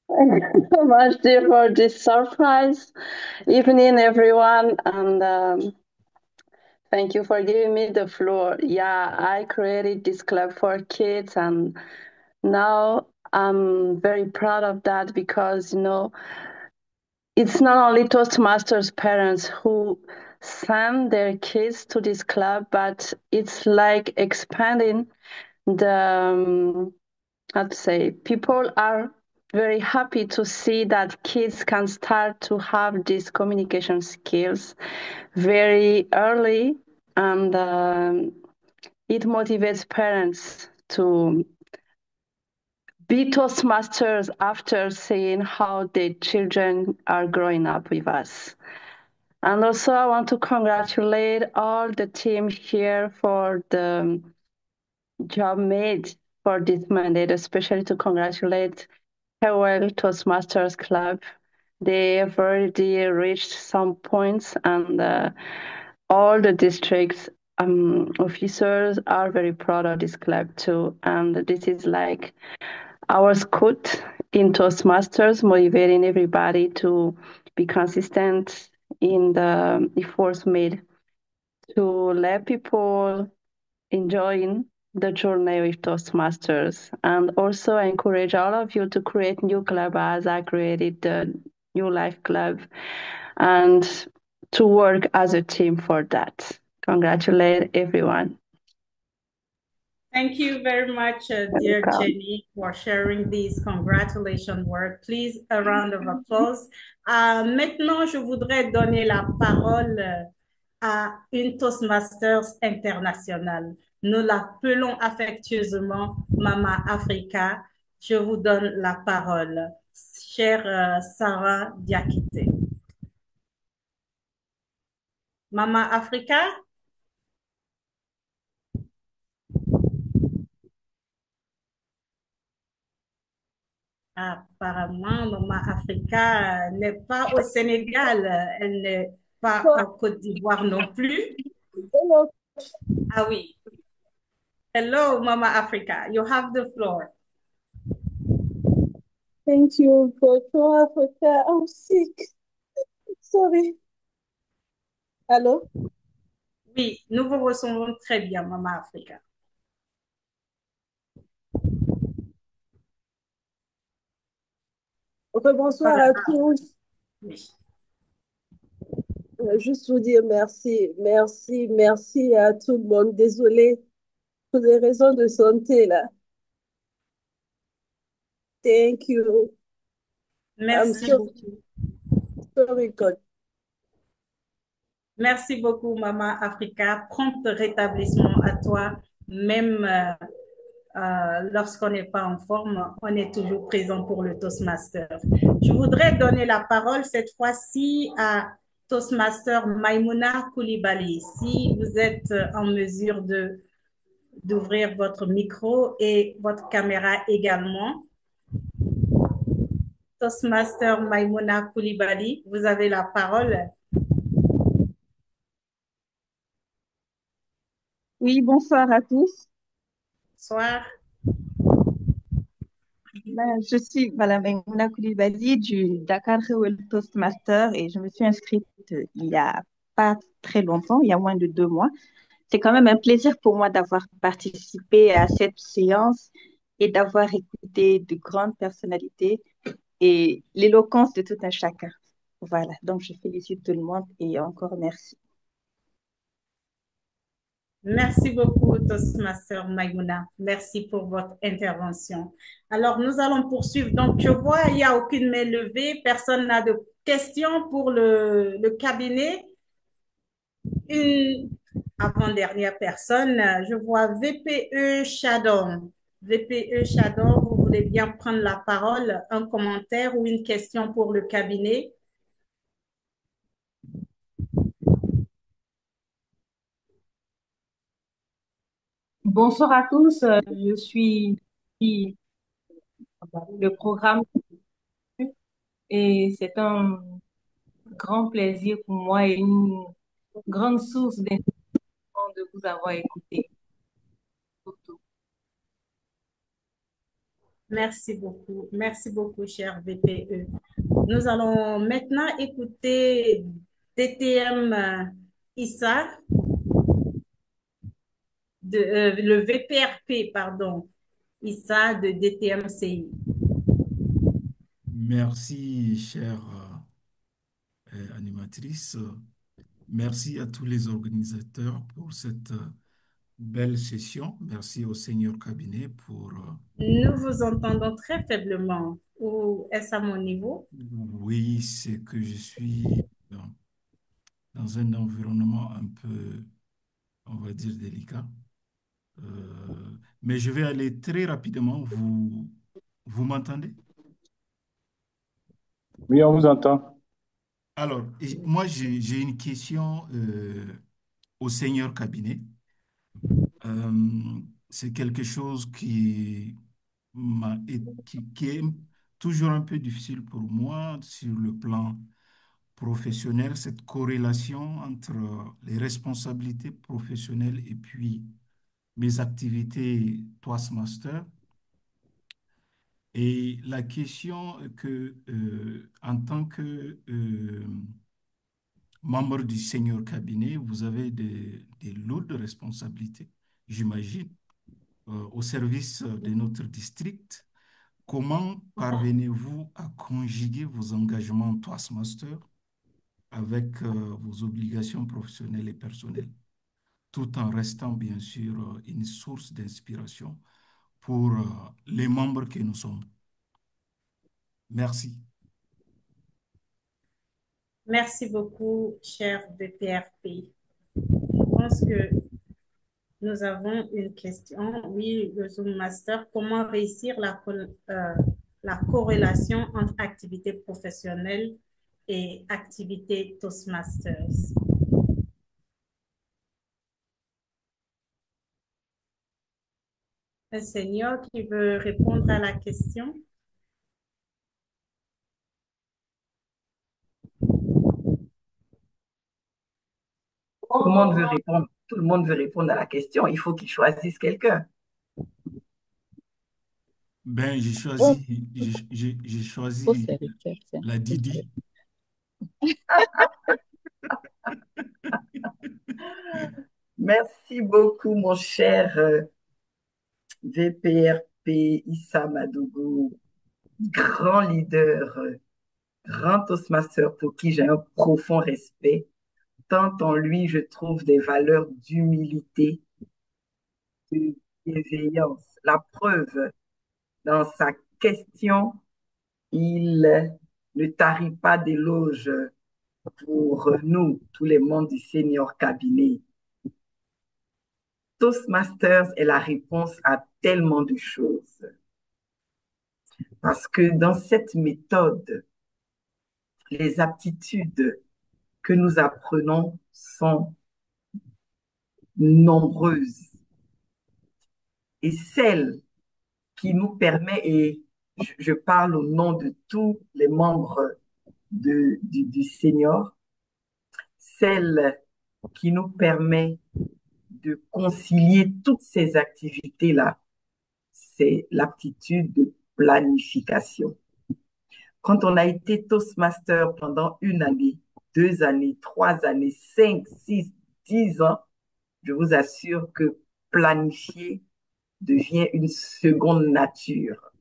Thank you so much, dear, for this surprise evening, everyone, and thank you for giving me the floor. Yeah, I created this club for kids, and now I'm very proud of that because, it's not only Toastmasters parents who send their kids to this club, but it's like expanding the, how to say, people are very happy to see that kids can start to have these communication skills very early, and it motivates parents to be Toastmasters after seeing how their children are growing up with us. And also, I want to congratulate all the team here for the job made for this mandate, especially to congratulate Howell Toastmasters Club. They have already reached some points, and all the districts officers are very proud of this club too. And this is like our scout in Toastmasters, motivating everybody to be consistent in the efforts made to let people enjoying the journey with Toastmasters. And also, I encourage all of you to create new club as I created the New Life Club, and to work as a team for that. Congratulate everyone. Thank you very much, dear Jenny, for sharing these congratulations words. Please, a round of applause. Maintenant, je voudrais donner la parole à une Toastmasters internationale. Nous l'appelons affectueusement Mama Africa. Je vous donne la parole, chère Sarah Diakité. Mama Africa? Apparemment, Maman Africa n'est pas au Sénégal, elle n'est pas en Côte d'Ivoire non plus. Hello. Ah oui. Hello, Mama Africa. You have the floor. Thank you for South Africa. I'm sick. Sorry. Allô? Oui, nous vous recevons très bien, Maman Africa. Bonsoir à tous. Oui. Juste vous dire merci, merci, merci à tout le monde. Désolée pour des raisons de santé là. Thank you. Merci beaucoup. Sorry, God. Merci beaucoup, Maman Africa. Prompt rétablissement à toi. Même lorsqu'on n'est pas en forme, on est toujours présent pour le Toastmaster. Je voudrais donner la parole cette fois-ci à Toastmaster Maimouna Koulibaly. Si vous êtes en mesure d'ouvrir votre micro et votre caméra également. Toastmaster Maimouna Koulibaly, vous avez la parole. Oui, bonsoir à tous. Bonsoir. Je suis Maimouna Koulibaly du Dakar Hewell Toastmaster et je me suis inscrite il y a pas très longtemps, il y a moins de 2 mois. c'est quand même un plaisir pour moi d'avoir participé à cette séance et d'avoir écouté de grandes personnalités et l'éloquence de tout un chacun. Voilà, donc je félicite tout le monde et encore merci. Merci beaucoup, Toastmaster Maïmouna. Merci pour votre intervention. Alors, nous allons poursuivre. Donc, je vois, il n'y a aucune main levée. Personne n'a de questions pour le cabinet. Une avant-dernière personne, je vois VPE Shadow. VPE Shadow, vous voulez bien prendre la parole, un commentaire ou une question pour le cabinet? Bonsoir à tous, je suis le programme et c'est un grand plaisir pour moi et une grande source d'inspiration de vous avoir écouté. Merci beaucoup, cher VPE. Nous allons maintenant écouter DTM Issa, le VPRP, pardon, Issa de DTMCI. Merci, chère animatrice. Merci à tous les organisateurs pour cette belle session. Merci au Seigneur Cabinet pour... Nous vous entendons très faiblement. Ou est-ce à mon niveau? Oui, c'est que je suis dans un environnement un peu, on va dire, délicat. Mais je vais aller très rapidement. Vous m'entendez? Oui, on vous entend. Alors, moi, j'ai une question au Seigneur Cabinet. C'est quelque chose qui est toujours un peu difficile pour moi sur le plan professionnel, cette corrélation entre les responsabilités professionnelles et puis mes activités Toastmaster. Et la question que, en tant que membre du Seigneur Cabinet, vous avez des lourdes responsabilités, j'imagine, au service de notre district. Comment parvenez-vous à conjuguer vos engagements Toastmaster avec vos obligations professionnelles et personnelles, tout en restant bien sûr une source d'inspiration pour les membres que nous sommes? Merci. Merci beaucoup, cher VPRP. Je pense que nous avons une question. Oui, le Zoom Master, comment réussir la corrélation entre activité professionnelle et activité Toastmasters? Un senior qui veut répondre à la question? Tout le monde veut répondre. Tout le monde veut répondre à la question. Il faut qu'il choisisse quelqu'un. Ben, Oh, j'ai choisi oh, c'est Richard, c'est la Didi. Merci beaucoup, mon cher VPRP Issa Madougou, grand leader, grand Toastmaster pour qui j'ai un profond respect. Tant en lui, je trouve des valeurs d'humilité, de bienveillance. La preuve, dans sa question, il ne tarit pas d'éloges pour nous, tous les membres du Senior Cabinet. Toastmasters est la réponse à tellement de choses. Parce que dans cette méthode, les aptitudes que nous apprenons sont nombreuses. Et celle qui nous permet, et je parle au nom de tous les membres du Senior, celle qui nous permet de concilier toutes ces activités-là, c'est l'aptitude de planification. Quand on a été Toastmaster pendant 1 année, 2 années, 3 années, 5, 6, 10 ans, je vous assure que planifier devient une seconde nature.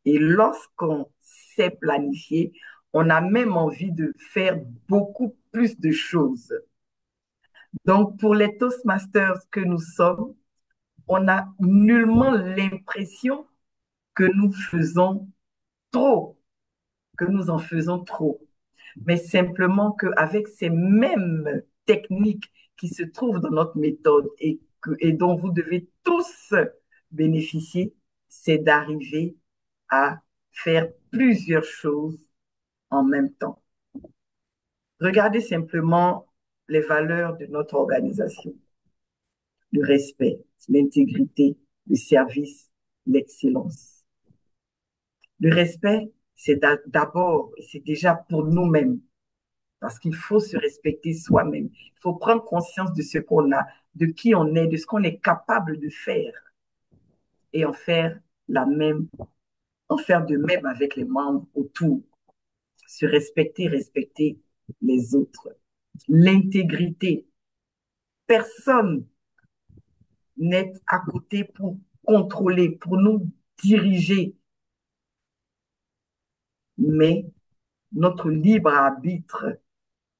Et lorsqu'on sait planifier, on a même envie de faire beaucoup plus de choses. Donc, pour les Toastmasters que nous sommes, on n'a nullement l'impression que nous faisons trop, que nous en faisons trop, mais simplement qu'avec ces mêmes techniques qui se trouvent dans notre méthode et dont vous devez tous bénéficier, c'est d'arriver à faire plusieurs choses en même temps. Regardez simplement les valeurs de notre organisation: le respect, l'intégrité, le service, l'excellence. Le respect, c'est d'abord, c'est déjà pour nous-mêmes, parce qu'il faut se respecter soi-même. Il faut prendre conscience de ce qu'on a, de qui on est, de ce qu'on est capable de faire, et en faire de même avec les membres autour. Se respecter, respecter les autres. L'intégrité. Personne n'est à côté pour contrôler, pour nous diriger, mais notre libre arbitre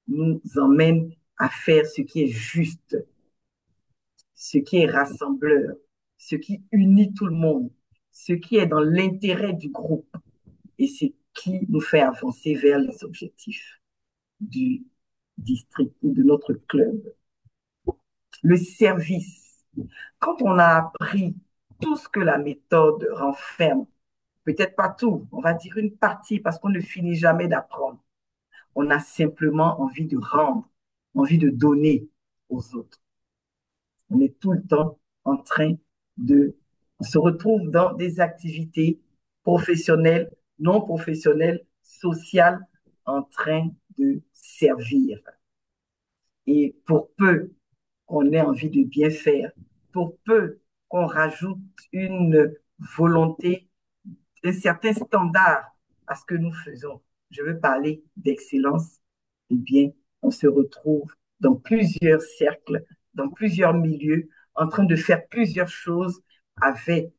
nous emmène à faire ce qui est juste, ce qui est rassembleur, ce qui unit tout le monde, ce qui est dans l'intérêt du groupe et ce qui nous fait avancer vers les objectifs du district ou de notre club. Le service. Quand on a appris tout ce que la méthode renferme, peut-être pas tout, on va dire une partie parce qu'on ne finit jamais d'apprendre. On a simplement envie de rendre, envie de donner aux autres. On est tout le temps en train on se retrouve dans des activités professionnelles, non professionnelles, sociales, en train de servir. Et pour peu qu'on ait envie de bien faire, pour peu qu'on rajoute une volonté, un certain standard à ce que nous faisons, je veux parler d'excellence, eh bien, on se retrouve dans plusieurs cercles, dans plusieurs milieux, en train de faire plusieurs choses avec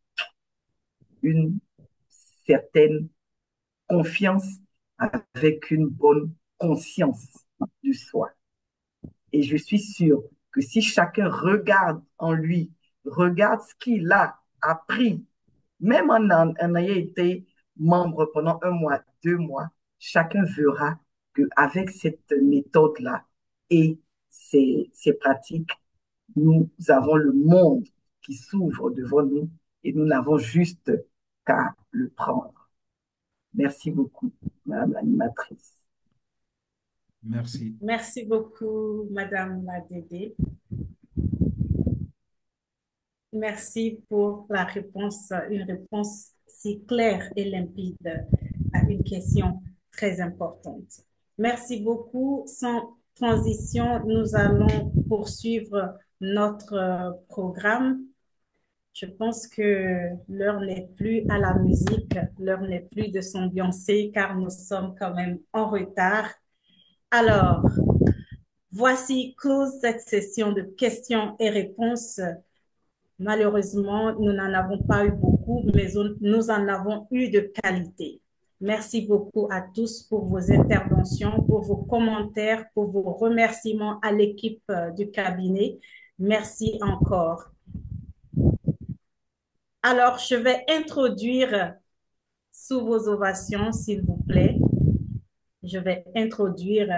une certaine confiance, avec une bonne conscience de soi. Et je suis sûre que si chacun regarde en lui, regarde ce qu'il a appris, même en ayant été membre pendant 1 mois, 2 mois, chacun verra qu'avec cette méthode-là et ces pratiques, nous avons le monde qui s'ouvre devant nous et nous n'avons juste qu'à le prendre. Merci beaucoup, Madame l'animatrice. Merci. Merci beaucoup, Madame la DD. Merci pour la réponse, une réponse si claire et limpide à une question très importante. Merci beaucoup. Sans transition, nous allons poursuivre notre programme. Je pense que l'heure n'est plus à la musique, l'heure n'est plus de s'ambiancer car nous sommes quand même en retard. Alors, voici close cette session de questions et réponses. Malheureusement, nous n'en avons pas eu beaucoup, mais nous en avons eu de qualité. Merci beaucoup à tous pour vos interventions, pour vos commentaires, pour vos remerciements à l'équipe du cabinet. Merci encore. Alors, je vais introduire, sous vos ovations, s'il vous plaît, je vais introduire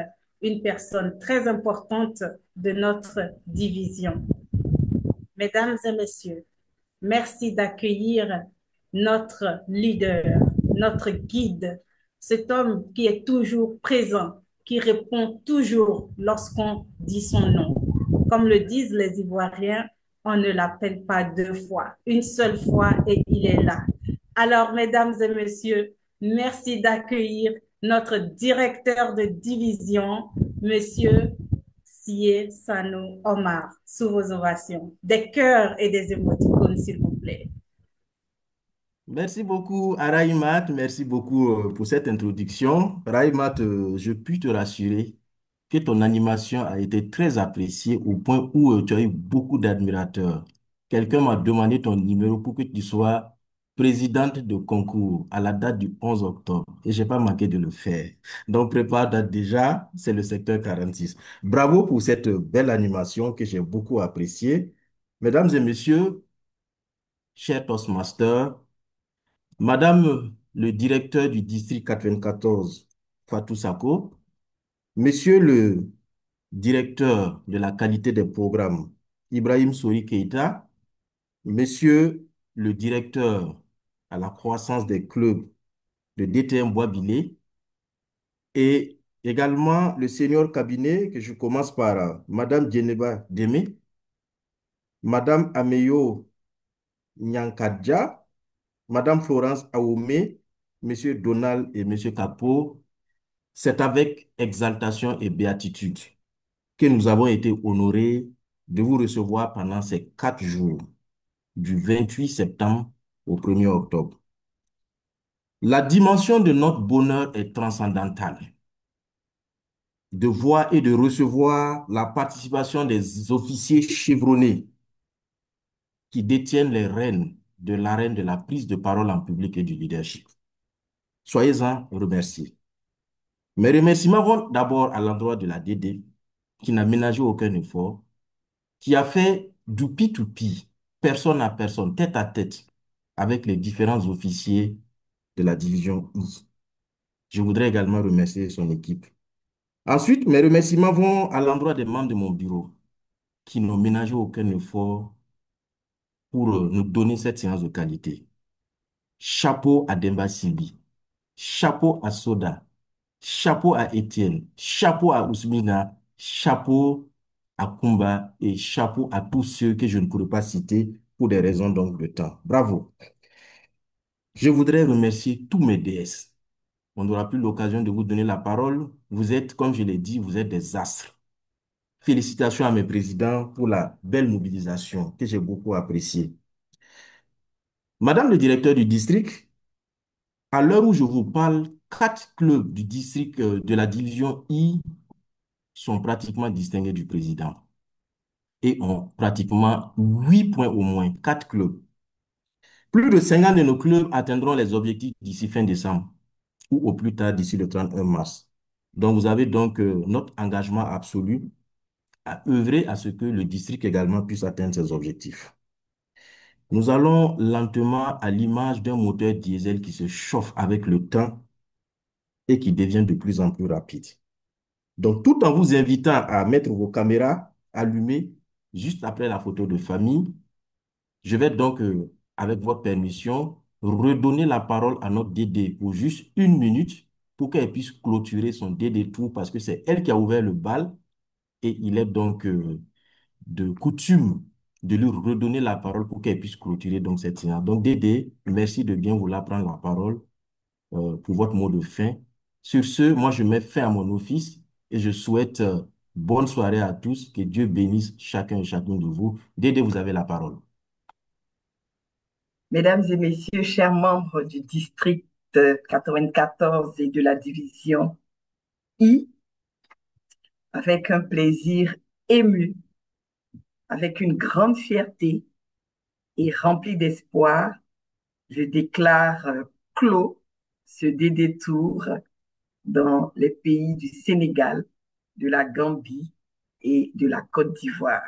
une personne très importante de notre division. Mesdames et messieurs, merci d'accueillir notre leader, notre guide, cet homme qui est toujours présent, qui répond toujours lorsqu'on dit son nom. Comme le disent les Ivoiriens, on ne l'appelle pas 2 fois, une seule fois et il est là. Alors, mesdames et messieurs, merci d'accueillir notre directeur de division, Monsieur Sié Sanou Omar, sous vos ovations. Des cœurs et des émoticônes, s'il vous plaît. Merci beaucoup à Raïmat, merci beaucoup pour cette introduction. Raïmat, je puis te rassurer que ton animation a été très appréciée au point où tu as eu beaucoup d'admirateurs. Quelqu'un m'a demandé ton numéro pour que tu sois présidente de concours à la date du 11 octobre et j'ai pas manqué de le faire. Donc prépare date déjà, c'est le secteur 46. Bravo pour cette belle animation que j'ai beaucoup appréciée. Mesdames et messieurs, chers Toastmasters, Madame le directeur du district 94, Fatou Sako, Monsieur le directeur de la qualité des programmes, Ibrahim Souri Keïta, Monsieur le directeur à la croissance des clubs de DTM Bois-Bilé et également le senior cabinet que je commence par Madame Djeneba Deme, Madame Ameyo Nyankadja, Madame Florence Aoumé, Monsieur Donald et Monsieur Kapo. C'est avec exaltation et béatitude que nous avons été honorés de vous recevoir pendant ces 4 jours, du 28 septembre au 1er octobre. La dimension de notre bonheur est transcendantale. De voir et de recevoir la participation des officiers chevronnés qui détiennent les rênes de l'arène de la prise de parole en public et du leadership. Soyez-en remerciés. Mes remerciements vont d'abord à l'endroit de la DD, qui n'a ménagé aucun effort, qui a fait du P2P, personne à personne, tête à tête, avec les différents officiers de la division I. Je voudrais également remercier son équipe. Ensuite, mes remerciements vont à l'endroit des membres de mon bureau, qui n'ont ménagé aucun effort pour nous donner cette séance de qualité. Chapeau à Demba Sibi, chapeau à Soda, chapeau à Étienne, chapeau à Ousmina, chapeau à Kumba et chapeau à tous ceux que je ne pourrais pas citer pour des raisons donc de temps. Bravo. Je voudrais remercier tous mes DS. On n'aura plus l'occasion de vous donner la parole. Vous êtes, comme je l'ai dit, vous êtes des astres. Félicitations à mes présidents pour la belle mobilisation que j'ai beaucoup appréciée. Madame le directeur du district, à l'heure où je vous parle, 4 clubs du district de la division I sont pratiquement distingués du président et ont pratiquement 8 points au moins, 4 clubs. Plus de 50 de nos clubs atteindront les objectifs d'ici fin décembre ou au plus tard d'ici le 31 mars. Donc, vous avez donc notre engagement absolu à œuvrer à ce que le district également puisse atteindre ses objectifs. Nous allons lentement à l'image d'un moteur diesel qui se chauffe avec le temps et qui devient de plus en plus rapide. Donc, tout en vous invitant à mettre vos caméras allumées juste après la photo de famille, je vais donc, avec votre permission, redonner la parole à notre DD pour juste 1 minute pour qu'elle puisse clôturer son DD Tour parce que c'est elle qui a ouvert le bal et il est donc de coutume de lui redonner la parole pour qu'elle puisse clôturer donc cette séance. Donc Dédé, merci de bien vouloir prendre la parole pour votre mot de fin. Sur ce, moi je mets fin à mon office et je souhaite bonne soirée à tous, que Dieu bénisse chacun et chacune de vous. Dédé, vous avez la parole. Mesdames et messieurs, chers membres du district 94 et de la division I, avec un plaisir ému, avec une grande fierté et rempli d'espoir, je déclare clos ce DD Tour dans les pays du Sénégal, de la Gambie et de la Côte d'Ivoire.